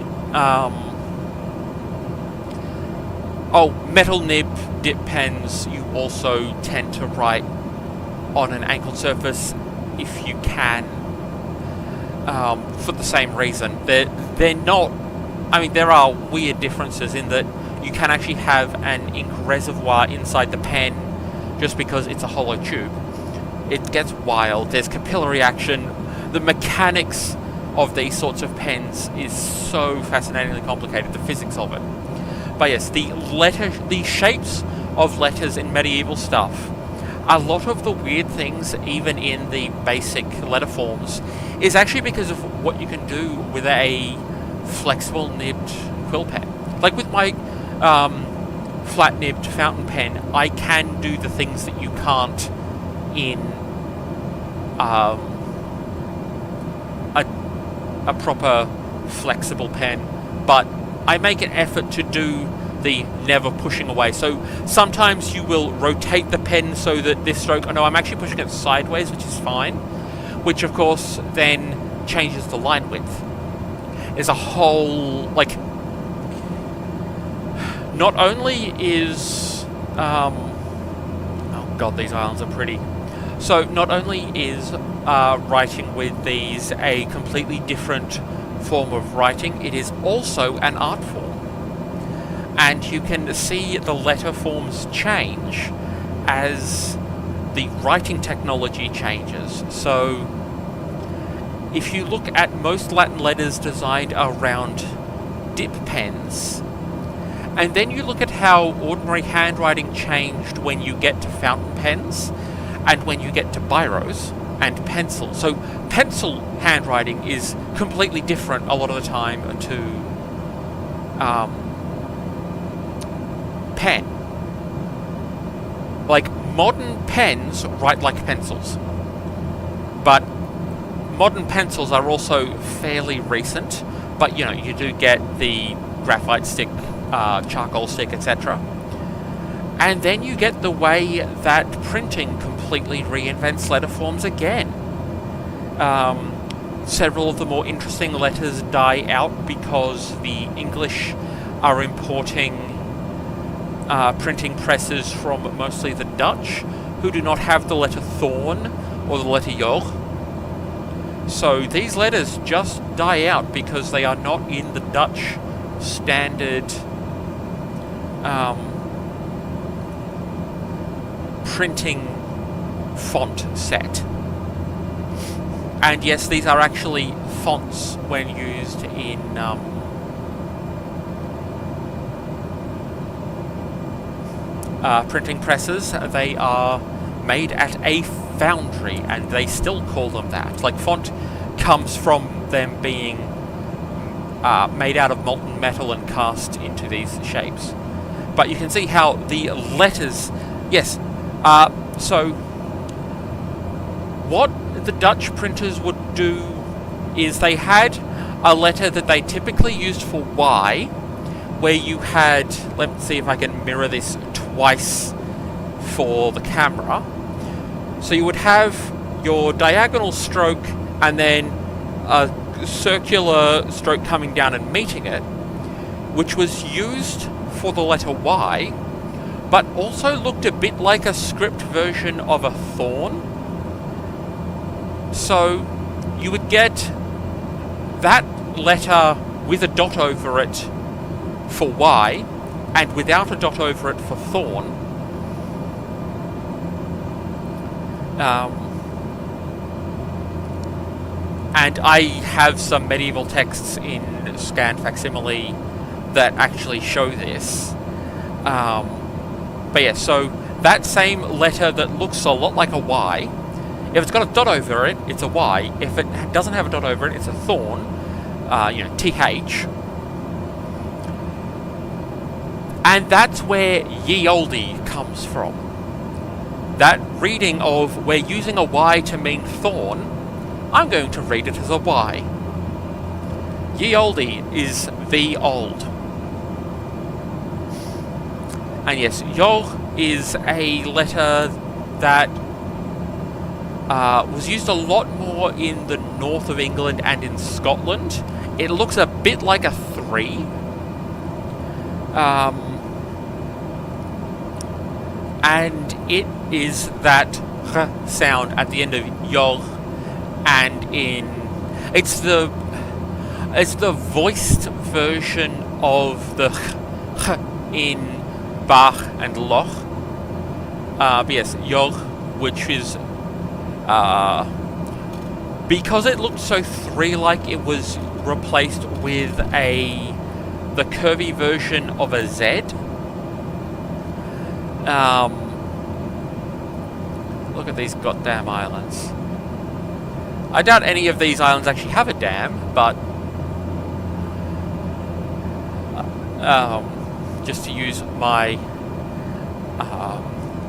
metal nib dip pens, you also tend to write on an angled surface if you can, for the same reason. They're not, I mean, there are weird differences in that you can actually have an ink reservoir inside the pen just because it's a hollow tube. It gets wild, there's capillary action. The mechanics of these sorts of pens is so fascinatingly complicated, the physics of it. But yes, the shapes of letters in medieval stuff, a lot of the weird things, even in the basic letter forms, is actually because of what you can do with a flexible nibbed quill pen. Like with my flat nibbed fountain pen, I can do the things that you can't in a proper flexible pen, but I make an effort to do the never pushing away. So sometimes you will rotate the pen so that this stroke, oh no, I'm actually pushing it sideways, which is fine, which of course then changes the line width. There's a whole, like, not only is, oh god, these islands are pretty. So not only is writing with these a completely different form of writing, it is also an art form. And you can see the letter forms change as the writing technology changes. So if you look at most Latin letters designed around dip pens, and then you look at how ordinary handwriting changed when you get to fountain pens and when you get to biros and pencil. So pencil handwriting is completely different a lot of the time to pen. Like, modern pens write like pencils, but modern pencils are also fairly recent, but you know, you do get the graphite stick, charcoal stick, etc. And then you get the way that printing completely reinvents letter forms again. Several of the more interesting letters die out because the English are importing printing presses from mostly the Dutch, who do not have the letter thorn or the letter yor. So these letters just die out because they are not in the Dutch standard printing font set. And yes, these are actually fonts when used in printing presses. They are made at a foundry, and they still call them that. Like, font comes from them being made out of molten metal and cast into these shapes. But you can see how the letters, yes, so what the Dutch printers would do is they had a letter that they typically used for Y, where you had, let's see if I can mirror this twice for the camera. So you would have your diagonal stroke and then a circular stroke coming down and meeting it, which was used for the letter Y, but also looked a bit like a script version of a thorn. So you would get that letter with a dot over it for Y, and without a dot over it for thorn. And I have some medieval texts in scanned facsimile that actually show this. But yeah, so that same letter that looks a lot like a Y, if it's got a dot over it, it's a Y. If it doesn't have a dot over it, it's a thorn, TH. And that's where ye olde comes from. That reading of we're using a Y to mean thorn, I'm going to read it as a Y. Ye olde is the old. And yes, yol is a letter that was used a lot more in the north of England and in Scotland. It looks a bit like a 3. And it is that r sound at the end of yol, and it's the voiced version of the h in Bach and Loch. But yes, yol, which is because it looked so 3-like, it was replaced with the curvy version of a Z. Look at these goddamn islands. I doubt any of these islands actually have a dam, but just to use my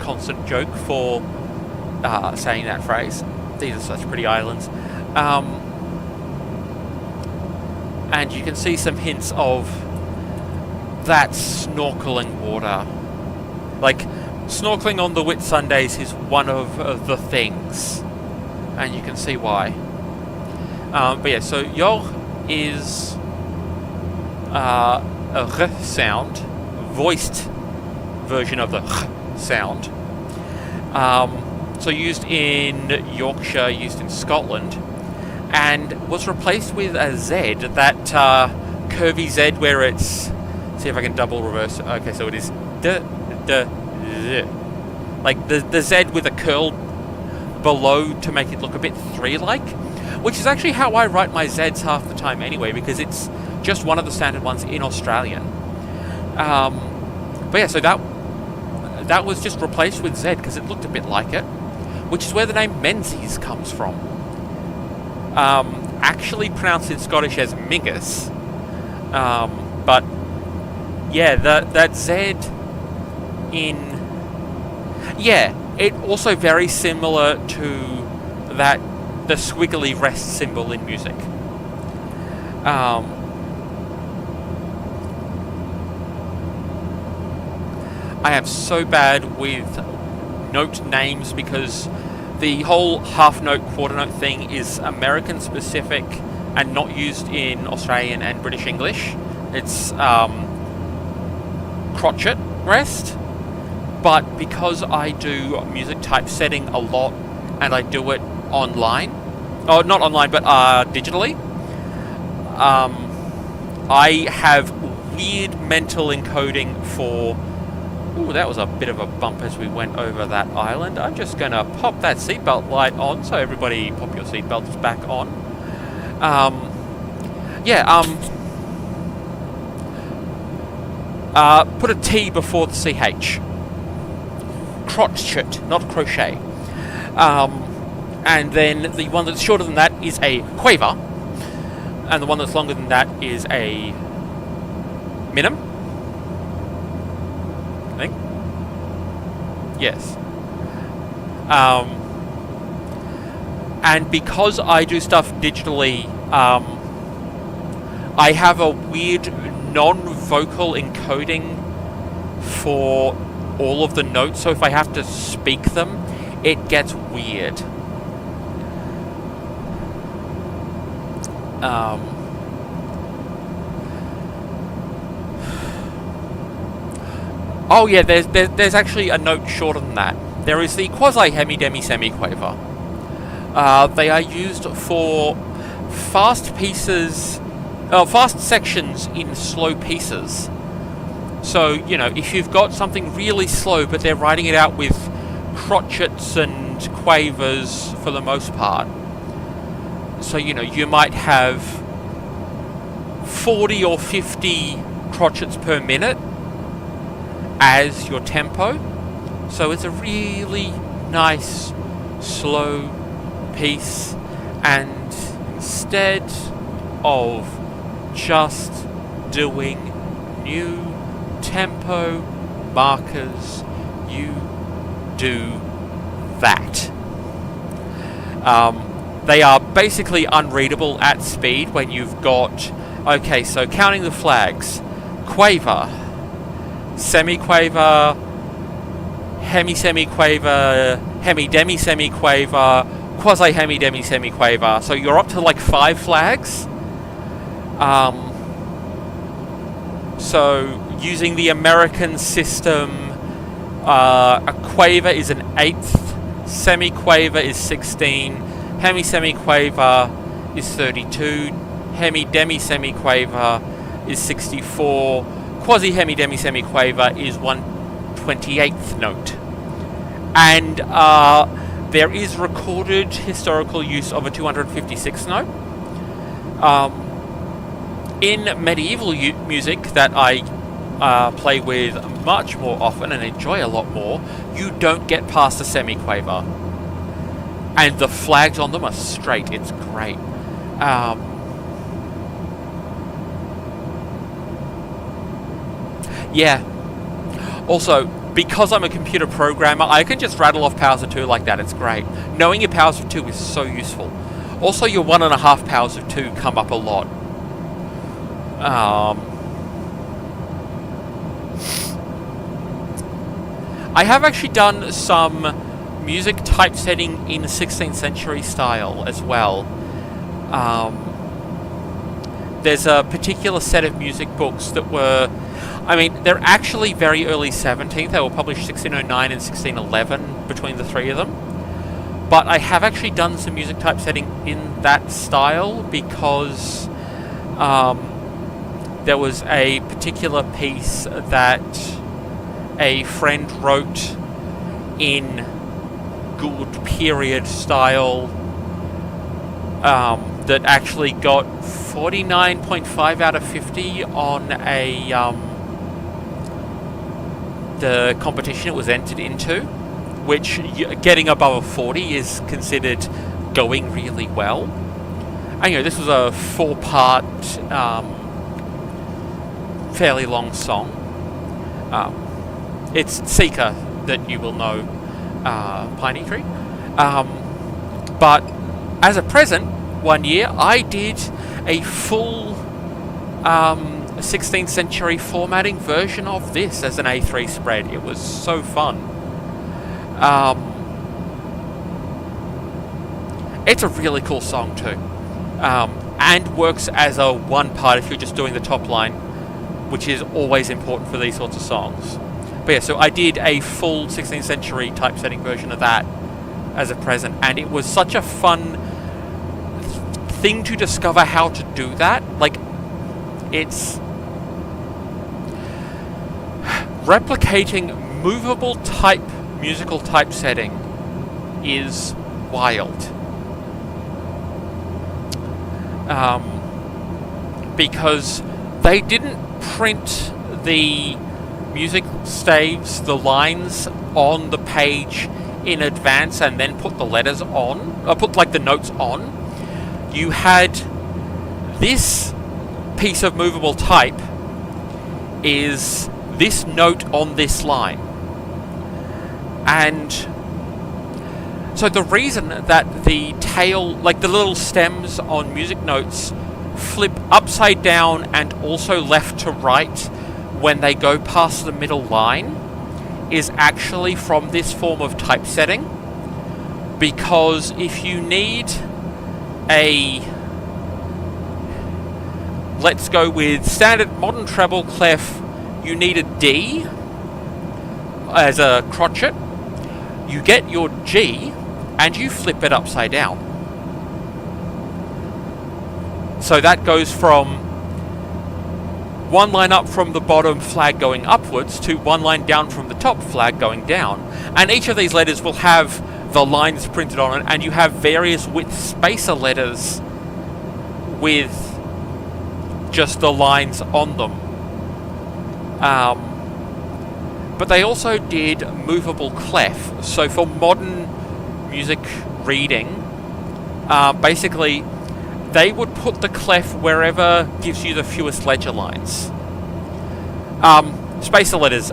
constant joke for saying that phrase, these are such pretty islands. And you can see some hints of that snorkeling water. Like, snorkeling on the Whitsundays is one of the things, and you can see why. But yeah, so yol is a r sound, voiced version of the r sound. So used in Yorkshire, used in Scotland, and was replaced with a Z, that curvy Z where it's... See if I can double reverse. Okay, so it is d, z. Like the Z with a curl below to make it look a bit 3-like, which is actually how I write my Zs half the time anyway, because it's just one of the standard ones in Australian. But yeah, so that was just replaced with Z because it looked a bit like it, which is where the name Menzies comes from. Actually pronounced in Scottish as Mingus, but yeah, that Z in... Yeah, it also very similar to the squiggly rest symbol in music. I am so bad with note names because the whole half note, quarter note thing is American specific and not used in Australian and British English. It's crotchet rest, but because I do music typesetting a lot and I do it online, oh, not online, but digitally, I have weird mental encoding for... Ooh, that was a bit of a bump as we went over that island. I'm just going to pop that seatbelt light on, so everybody pop your seatbelts back on. Put a T before the CH. Crotchet, not crochet. And then the one that's shorter than that is a quaver, and the one that's longer than that is a minim. I think. Yes. And because I do stuff digitally, I have a weird non-vocal encoding for all of the notes, so if I have to speak them, it gets weird. Oh yeah, there's actually a note shorter than that. There is the quasi-hemi-demi-semi-quaver. They are used for fast pieces, fast sections in slow pieces. So, you know, if you've got something really slow, but they're writing it out with crotchets and quavers for the most part. So, you know, you might have 40 or 50 crotchets per minute as your tempo. So it's a really nice, slow piece, and instead of just doing new tempo markers, you do that. They are basically unreadable at speed when you've got, okay, so counting the flags: quaver, semi-quaver, hemi-semi-quaver, hemi-demi-semi-quaver, quasi-hemi-demi-semi-quaver. So you're up to like 5 flags. So using the American system, a quaver is an 1/8, semi-quaver is 16, hemi-semi-quaver is 32, hemi-demi-semi-quaver is 64, quasi-hemi-demi-semi-quaver is 1/28th note. And there is recorded historical use of a 256th note. In medieval music that I play with much more often and enjoy a lot more, you don't get past the semi-quaver. And the flags on them are straight. It's great. Yeah. Also, because I'm a computer programmer, I can just rattle off powers of 2 like that. It's great. Knowing your powers of 2 is so useful. Also, your 1.5 powers of 2 come up a lot. I have actually done some music typesetting in 16th century style as well. There's a particular set of music books that were, I mean, they're actually very early 17th. They were published 1609 and 1611 between the 3 of them. But I have actually done some music typesetting in that style because there was a particular piece that a friend wrote in good period style that actually got 49.5 out of 50 on the competition it was entered into, which getting above a 40 is considered going really well. And, you know, this was a 4-part, fairly long song. It's Seeker that you will know, Piney Tree. But as a present, one year I did a full 16th century formatting version of this as an A3 spread. It was so fun. It's a really cool song too, and works as a 1-part if you're just doing the top line, which is always important for these sorts of songs. But yeah, so I did a full 16th century typesetting version of that as a present, and it was such a fun thing to discover how to do that. Like, it's replicating movable type musical typesetting is wild. Because they didn't print the music staves, the lines on the page in advance and then put the letters on, or put like the notes on. You had this piece of movable type is this note on this line. And so the reason that the tail, like the little stems on music notes, flip upside down and also left to right when they go past the middle line is actually from this form of typesetting. Because if you need a, let's go with standard modern treble clef, you need a D as a crotchet, you get your G and you flip it upside down. So that goes from one line up from the bottom flag going upwards to one line down from the top flag going down. And each of these letters will have the lines printed on it, and you have various width spacer letters with just the lines on them. But they also did movable clef. So for modern music reading, basically they would put the clef wherever gives you the fewest ledger lines. Spacer letters.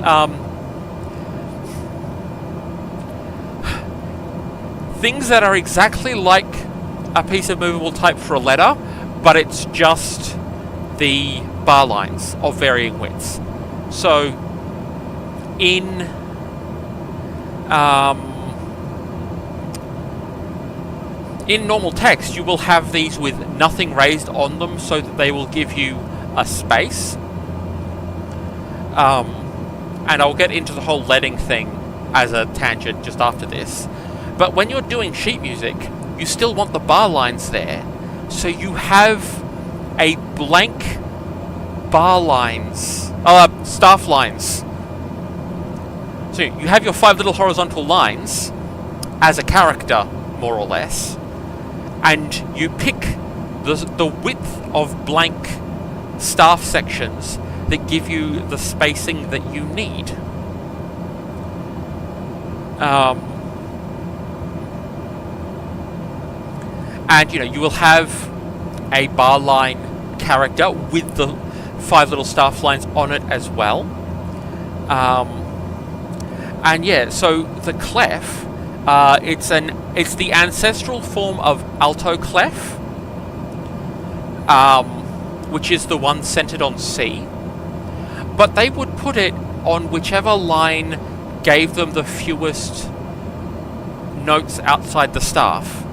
Things that are exactly like a piece of movable type for a letter, but it's just the bar lines of varying widths. So in normal text, you will have these with nothing raised on them so that they will give you a space. And I'll get into the whole leading thing as a tangent just after this. But when you're doing sheet music, you still want the bar lines there. So you have a blank bar lines, staff lines. So you have your 5 little horizontal lines as a character, more or less. And you pick the width of blank staff sections that give you the spacing that you need. And you will have a bar line character with the 5 little staff lines on it as well. And yeah, so the clef, it's the ancestral form of alto clef, which is the one centered on C. But they would put it on whichever line gave them the fewest notes outside the staff.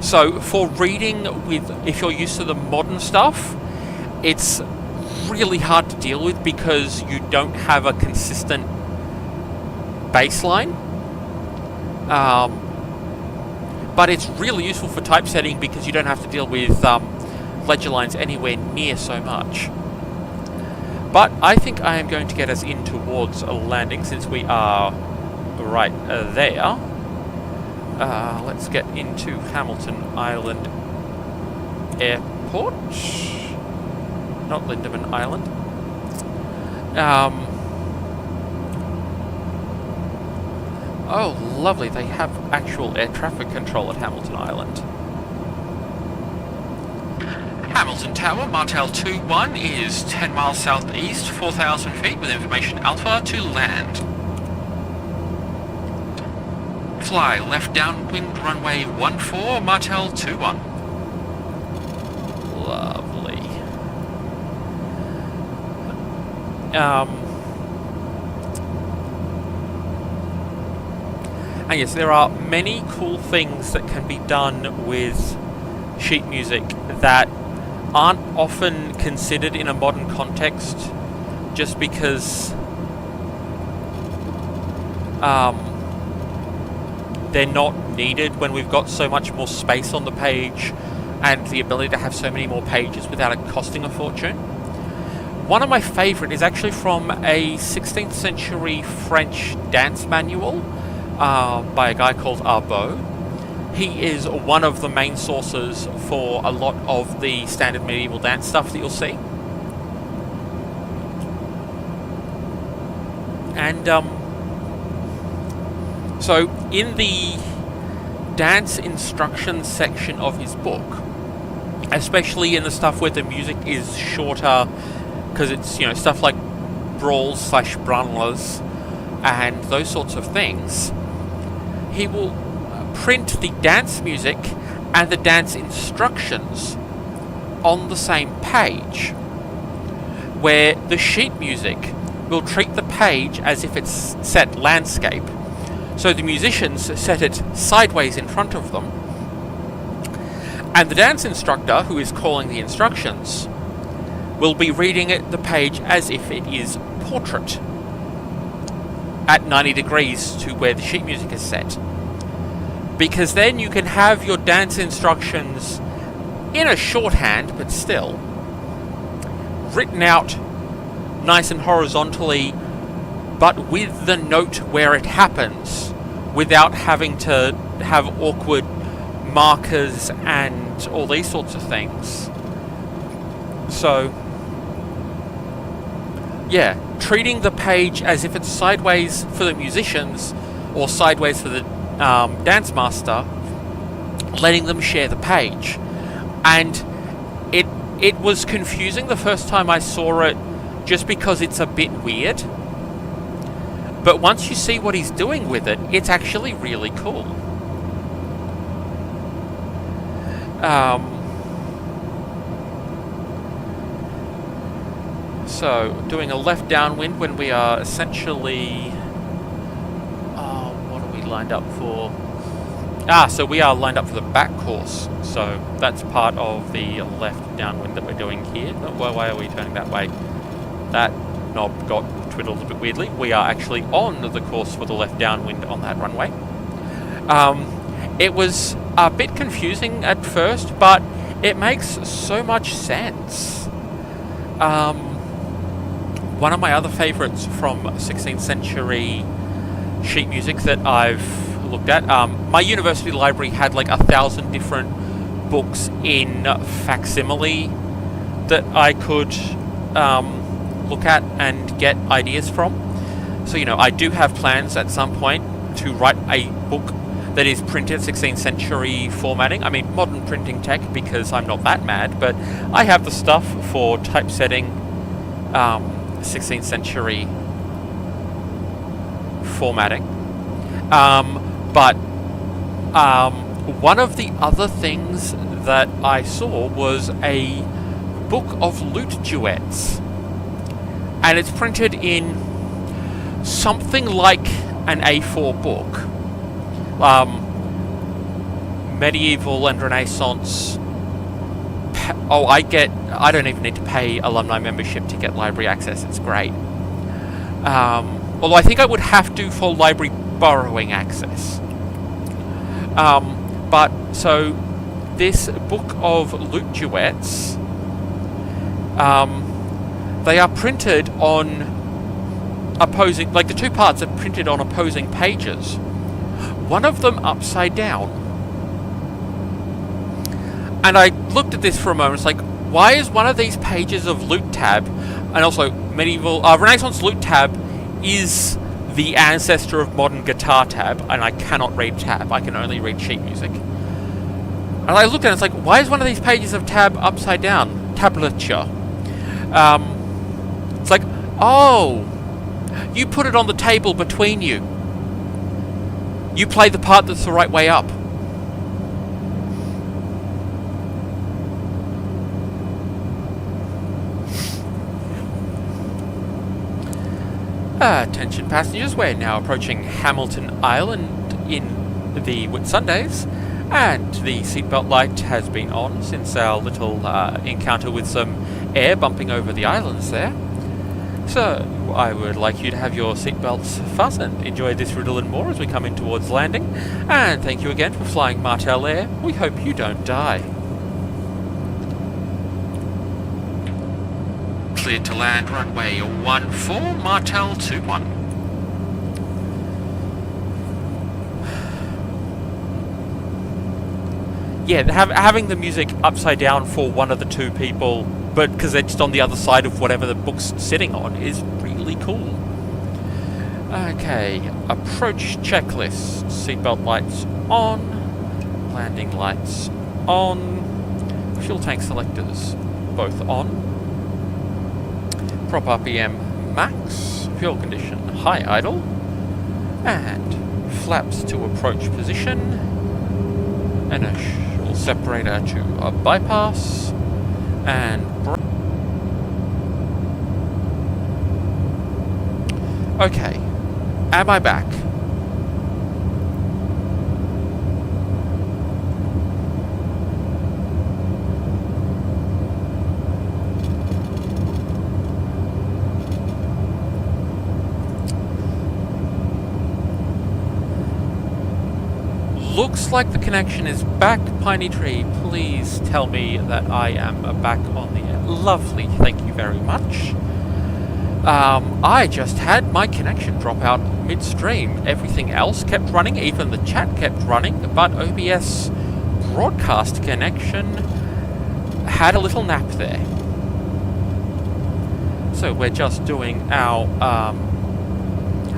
So for reading if you're used to the modern stuff, it's really hard to deal with because you don't have a consistent baseline. But it's really useful for typesetting because you don't have to deal with ledger lines anywhere near so much. But I think I am going to get us in towards a landing since we are right there. Let's get into Hamilton Island Airport. Not Lindeman Island. Oh, lovely. They have actual air traffic control at Hamilton Island. Hamilton Tower, Martel 2-1 is 10 miles southeast, 4,000 feet with information Alpha to land. Fly left downwind runway 14, Martel 2-1. Lovely. And yes, there are many cool things that can be done with sheet music that aren't often considered in a modern context just because they're not needed when we've got so much more space on the page and the ability to have so many more pages without it costing a fortune. One of my favourite is actually from a 16th century French dance manual by a guy called Arbeau. He is one of the main sources for a lot of the standard medieval dance stuff that you'll see. And so in the dance instructions section of his book, especially in the stuff where the music is shorter, because it's stuff like brawls / branlers and those sorts of things, he will print the dance music and the dance instructions on the same page, where the sheet music will treat the page as if it's set landscape. So the musicians set it sideways in front of them, and the dance instructor, who is calling the instructions, will be reading the page as if it is portrait. at 90 degrees to where the sheet music is set. Because then you can have your dance instructions in a shorthand, but still, written out nice and horizontally, but with the note where it happens, without having to have awkward markers and all these sorts of things. So, yeah, treating the page as if it's sideways for the musicians or sideways for the dance master, letting them share the page. And it was confusing the first time I saw it, just because it's a bit weird. But once you see what he's doing with it, it's actually really cool. So, doing a left downwind when we are essentially... what are we lined up for? So we are lined up for the back course. So that's part of the left downwind that we're doing here. Why are we turning that way? That knob got twiddled a bit weirdly. We are actually on the course for the left downwind on that runway. It was a bit confusing at first, but it makes so much sense. One of my other favourites from 16th century sheet music that I've looked at, my university library had like 1,000 different books in facsimile that I could look at and get ideas from. So, you know, I do have plans at some point to write a book that is printed 16th century formatting. I mean, modern printing tech, because I'm not that mad, but I have the stuff for typesetting 16th century formatting. But one of the other things that I saw was a book of lute duets. And it's printed in something like an A4 book. Medieval and Renaissance. I don't even need to pay alumni membership to get library access. It's great. Although I think I would have to for library borrowing access. But so this book of lute duets, they are printed on opposing, like the two parts are printed on opposing pages. One of them upside down. And I looked at this for a moment, it's like, why is one of these pages of lute tab, and also medieval, Renaissance lute tab is the ancestor of modern guitar tab, and I cannot read tab, I can only read sheet music. And I looked at it, it's like, why is one of these pages of tab upside down? Tablature. It's like, oh, you put it on the table between you. You play the part that's the right way up. Attention passengers, we're now approaching Hamilton Island in the Whitsundays, and the seatbelt light has been on since our little encounter with some air bumping over the islands there. So, I would like you to have your seatbelts fastened. Enjoy this riddle and more as we come in towards landing, and thank you again for flying Martel Air. We hope you don't die. Cleared to land runway 14, Martel 21. Yeah, having the music upside down for one of the two people, but because they're just on the other side of whatever the book's sitting on, is really cool. Okay, approach checklist. Seatbelt lights on. Landing lights on. Fuel tank selectors both on. Prop RPM max, fuel condition high idle, and flaps to approach position, inertial separator to a bypass, and okay, am I back? looks like the connection is back. Piney Tree, please tell me that I am back on the air. Lovely, thank you very much. I just had my connection drop out midstream. Everything else kept running, even the chat kept running, but OBS broadcast connection had a little nap there. So we're just doing our,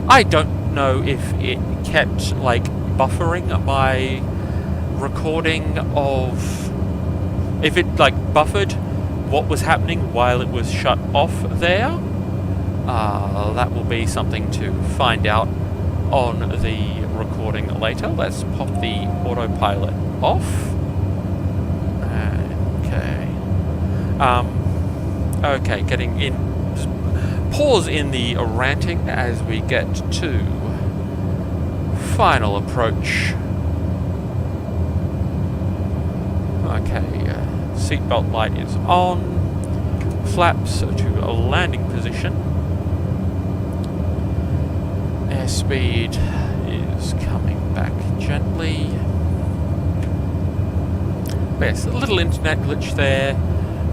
I don't know if it kept, like, buffering my recording of, if it, like, buffered what was happening while it was shut off there. That will be something to find out on the recording later. Let's pop the autopilot off. Okay. Okay, getting in. Pause in the ranting as we get to final approach. Okay, seatbelt light is on. Flaps to a landing position. Airspeed is coming back gently. Yes, a little internet glitch there.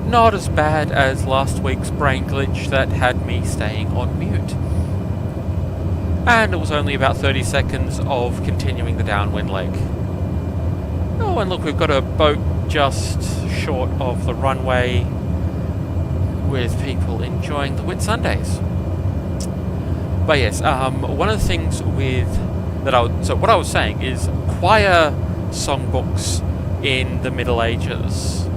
Not as bad as last week's brain glitch that had me staying on mute. And it was only about 30 seconds of continuing the downwind leg. Oh, and look, we've got a boat just short of the runway with people enjoying the Whitsundays. But yes, one of the things with that so what I was saying is choir songbooks in the Middle Ages.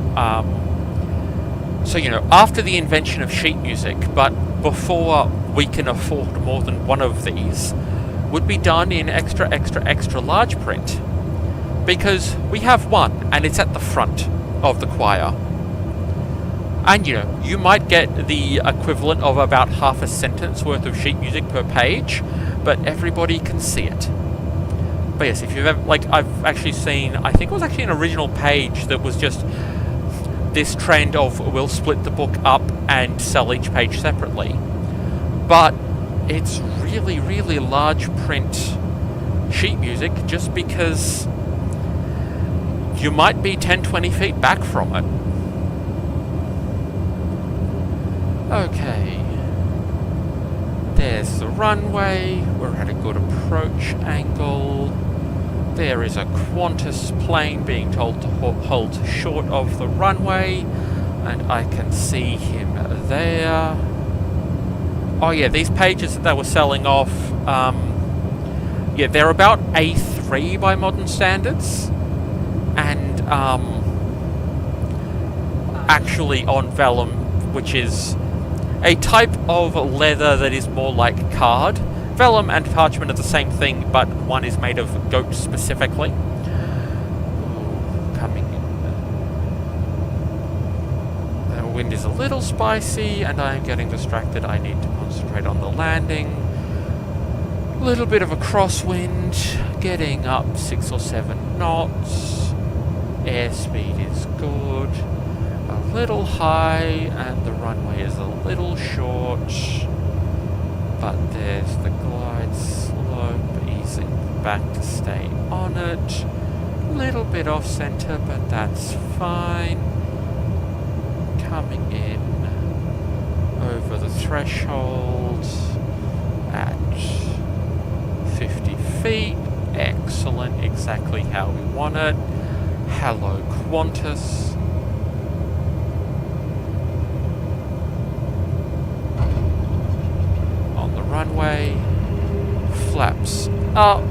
So, you know, after the invention of sheet music, but before we can afford more than one of these, would be done in extra, extra, extra large print. Because we have one, and it's at the front of the choir. And, you know, you might get the equivalent of about half a sentence worth of sheet music per page, but everybody can see it. But yes, if you've ever, like, I've actually seen, I think it was actually an original page that was just this trend of we'll split the book up and sell each page separately. But it's really, really large print sheet music just because you might be 10-20 feet back from it. Okay. There's the runway. We're at a good approach angle. There is a Qantas plane being told to hold short of the runway, and I can see him there. Oh yeah, these pages that they were selling off, yeah, they're about A3 by modern standards, and actually on vellum, which is a type of leather that is more like card. Vellum and parchment are the same thing, but one is made of goat specifically. Coming in. The wind is a little spicy, and I am getting distracted. I need to concentrate on the landing. A little bit of a crosswind, getting up 6 or 7 knots. Airspeed is good. A little high, and the runway is a little short. But there's the glide slope, easing back to stay on it. Little bit off center, but that's fine. Coming in over the threshold at 50 feet. Excellent, exactly how we want it. Hello, Qantas. Runway, flaps up,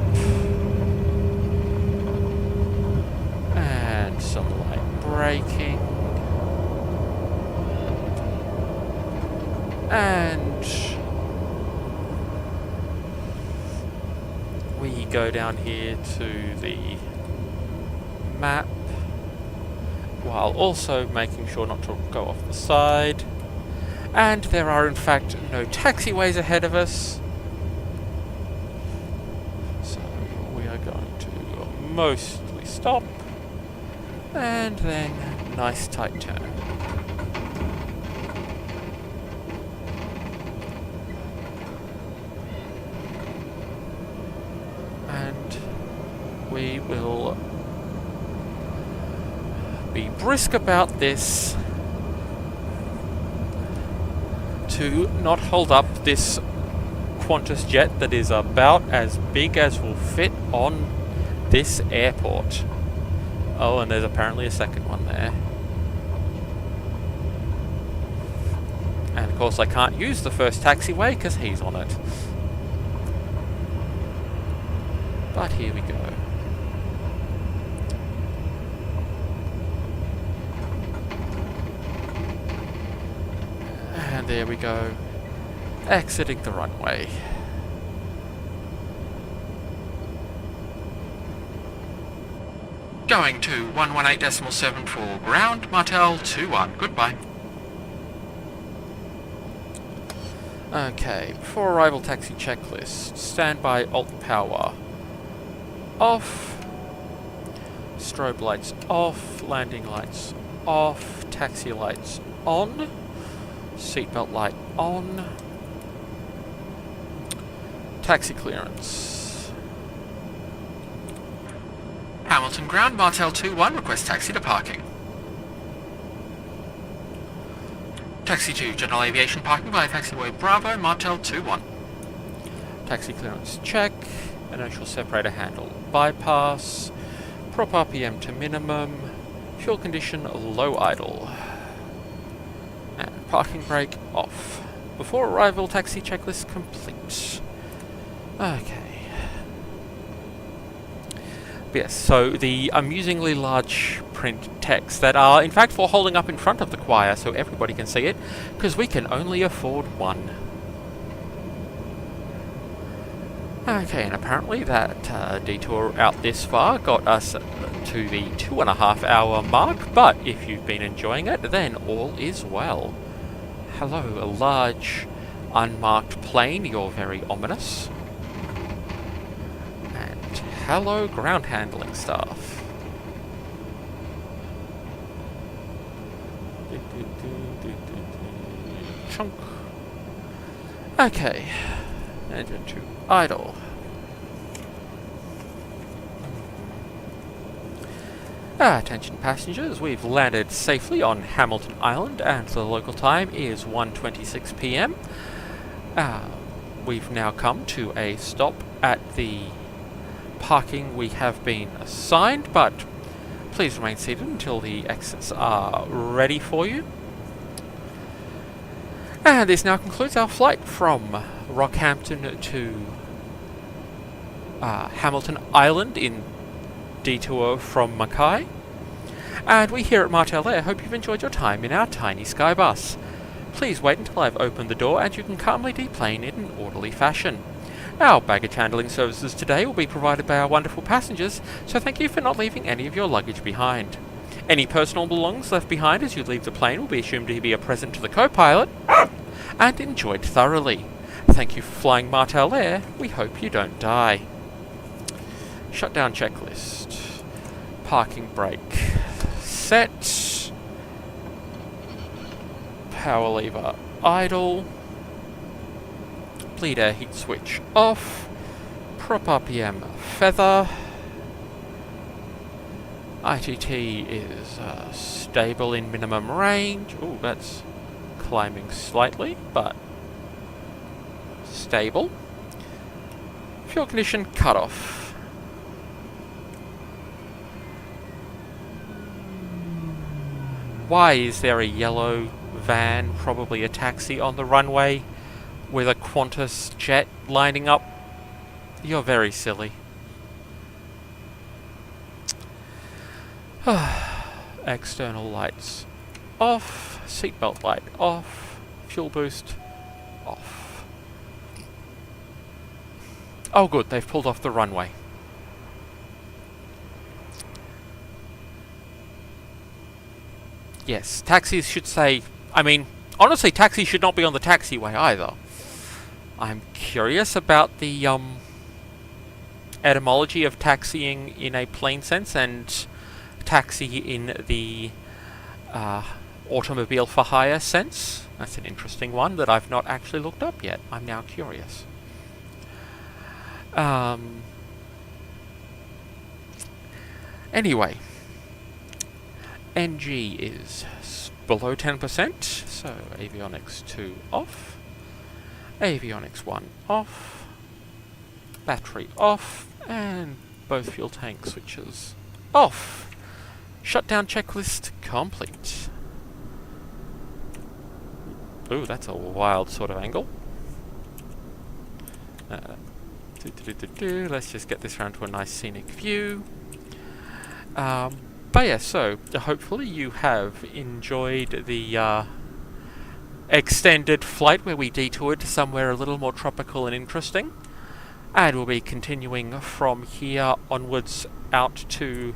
and some light braking, and we go down here to the map while also making sure not to go off the side. And there are in fact no taxiways ahead of us, so we are going to mostly stop, and then nice tight turn. And we will be brisk about this to not hold up this Qantas jet that is about as big as will fit on this airport. Oh, and there's apparently a second one there. And of course I can't use the first taxiway because he's on it. But here we go. And there we go. Exiting the runway. Going to 118.7 ground, Martel 21. Goodbye. Okay, before arrival taxi checklist. Standby alt power off. Strobe lights off. Landing lights off. Taxi lights on. Seatbelt light on. Taxi clearance. Hamilton ground, Martel 21, request taxi to parking. Taxi to General Aviation parking by taxiway Bravo, Martel 21. Taxi clearance check. Inertial separator handle bypass. Prop RPM to minimum. Fuel condition low idle. And parking brake off. Before arrival taxi checklist complete. Okay. Yes, so the amusingly large print text that are in fact for holding up in front of the choir so everybody can see it, because we can only afford one. Okay, and apparently that detour out this far got us to the 2.5 hour mark, but if you've been enjoying it, then all is well. Hello, a large unmarked plane, you're very ominous. Hello, ground handling staff. Chunk. Okay. Engine to idle. Attention passengers, we've landed safely on Hamilton Island and the local time is 1:26 PM. We've now come to a stop at the parking we have been assigned, but please remain seated until the exits are ready for you. And this now concludes our flight from Rockhampton to Hamilton Island in detour from Mackay. And we here at Martel Air hope you've enjoyed your time in our tiny sky bus. Please wait until I've opened the door and you can calmly deplane in an orderly fashion. Our baggage handling services today will be provided by our wonderful passengers, so thank you for not leaving any of your luggage behind. Any personal belongings left behind as you leave the plane will be assumed to be a present to the co-pilot and enjoyed thoroughly. Thank you for flying Martel Air. We hope you don't die. Shutdown checklist. Parking brake set. Power lever idle. Bleed air heat switch off. Prop RPM feather. ITT is stable in minimum range. Oh, that's climbing slightly, but stable. Fuel condition cut off. Why is there a yellow van, probably a taxi, on the runway with a Qantas jet lining up? You're very silly. External lights off, seatbelt light off, fuel boost off. Oh good, they've pulled off the runway. Yes, taxis should say, I mean, honestly, taxis should not be on the taxiway either. I'm curious about the etymology of taxiing in a plain sense and taxi in the automobile for hire sense. That's an interesting one that I've not actually looked up yet. I'm now curious. Anyway, NG is below 10%, so avionics 2 off, avionics 1 off, battery off, and both fuel tank switches off. Shutdown checklist complete. Ooh, that's a wild sort of angle. Let's just get this round to a nice scenic view. But yeah, so hopefully you have enjoyed the extended flight where we detoured to somewhere a little more tropical and interesting. And we'll be continuing from here onwards out to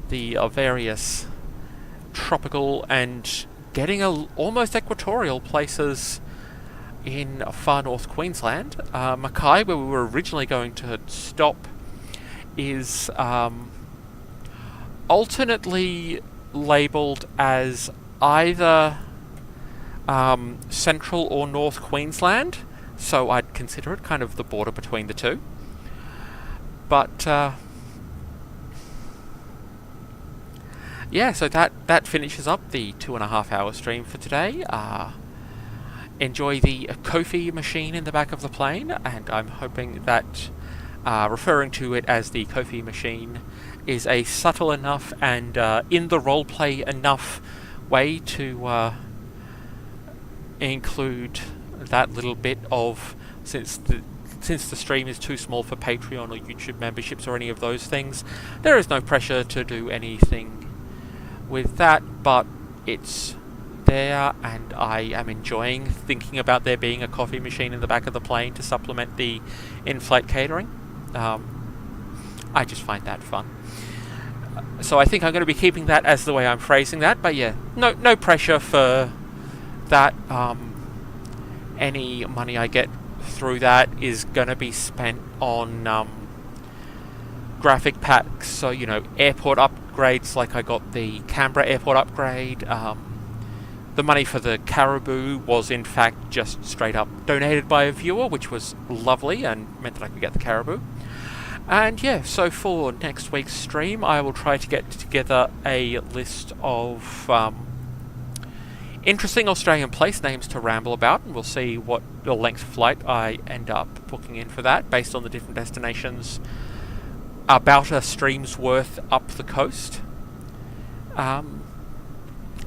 the various tropical and getting almost equatorial places in far north Queensland. Mackay, where we were originally going to stop, is alternately labelled as either central or north Queensland, so I'd consider it kind of the border between the two. But yeah, so that finishes up the 2.5 hour stream for today. Enjoy the Kofi machine in the back of the plane, and I'm hoping that referring to it as the Kofi machine is a subtle enough and in the roleplay enough way to include that little bit of, since the stream is too small for Patreon or YouTube memberships or any of those things, there is no pressure to do anything with that, but it's there, and I am enjoying thinking about there being a coffee machine in the back of the plane to supplement the in-flight catering. I just find that fun. So I think I'm going to be keeping that as the way I'm phrasing that, but yeah, no pressure for that. Any money I get through that is going to be spent on graphic packs, so, you know, airport upgrades, like I got the Canberra airport upgrade. The money for the Caribou was in fact just straight up donated by a viewer, which was lovely and meant that I could get the Caribou. And yeah, so for next week's stream I will try to get together a list of interesting Australian place names to ramble about, and we'll see what the length of flight I end up booking in for that, based on the different destinations about a stream's worth up the coast.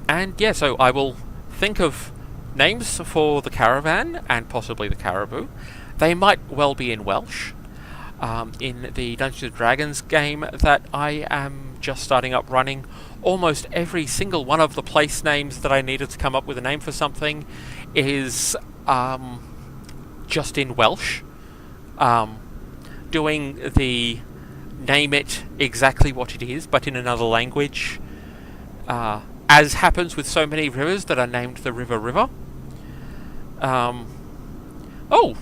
And yeah, so I will think of names for the caravan and possibly the Caribou. They might well be in Welsh. In the Dungeons and Dragons game that I am just starting up running, almost every single one of the place names that I needed to come up with a name for something is just in Welsh. Doing the name it exactly what it is, but in another language, as happens with so many rivers that are named the River. Oh,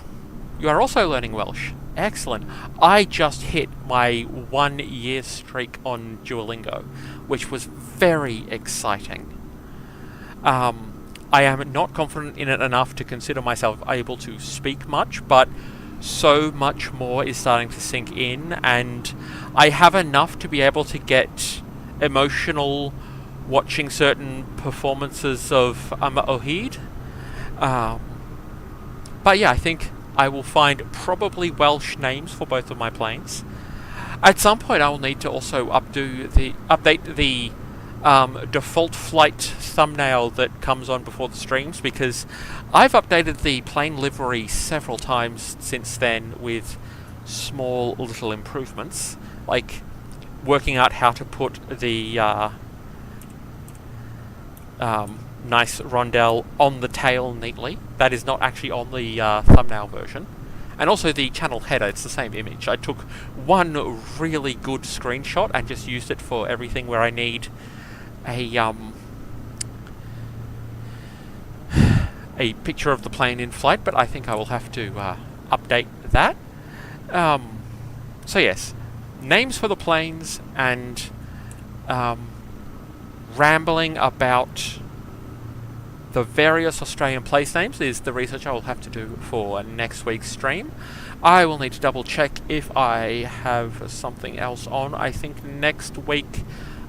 you are also learning Welsh. Excellent. I just hit my 1 year streak on Duolingo, which was very exciting. I am not confident in it enough to consider myself able to speak much, but so much more is starting to sink in, and I have enough to be able to get emotional watching certain performances of Ohid. But yeah, I think I will find probably Welsh names for both of my planes. At some point I will need to also update the default flight thumbnail that comes on before the streams, because I've updated the plane livery several times since then with small little improvements, like working out how to put the nice rondelle on the tail neatly. That is not actually on the thumbnail version. And also the channel header, it's the same image. I took one really good screenshot and just used it for everything where I need a picture of the plane in flight, but I think I will have to update that. So yes, names for the planes and rambling about the various Australian place names is the research I will have to do for next week's stream. I will need to double check if I have something else on. I think next week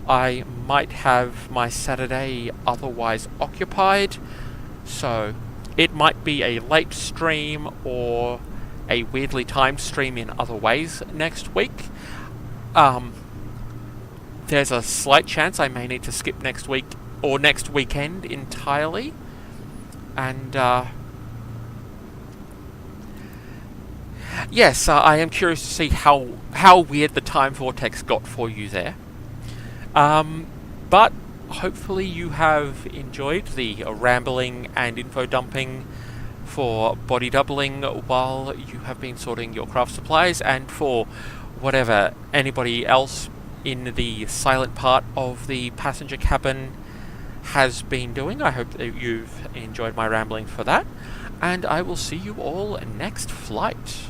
I might have my Saturday otherwise occupied, so it might be a late stream or a weirdly timed stream in other ways next week. There's a slight chance I may need to skip next week or next weekend entirely, and yes, I am curious to see how weird the time vortex got for you there. But hopefully you have enjoyed the rambling and info dumping for body doubling while you have been sorting your craft supplies, and for whatever anybody else in the silent part of the passenger cabin has been doing. I hope that you've enjoyed my rambling for that, and I will see you all next flight.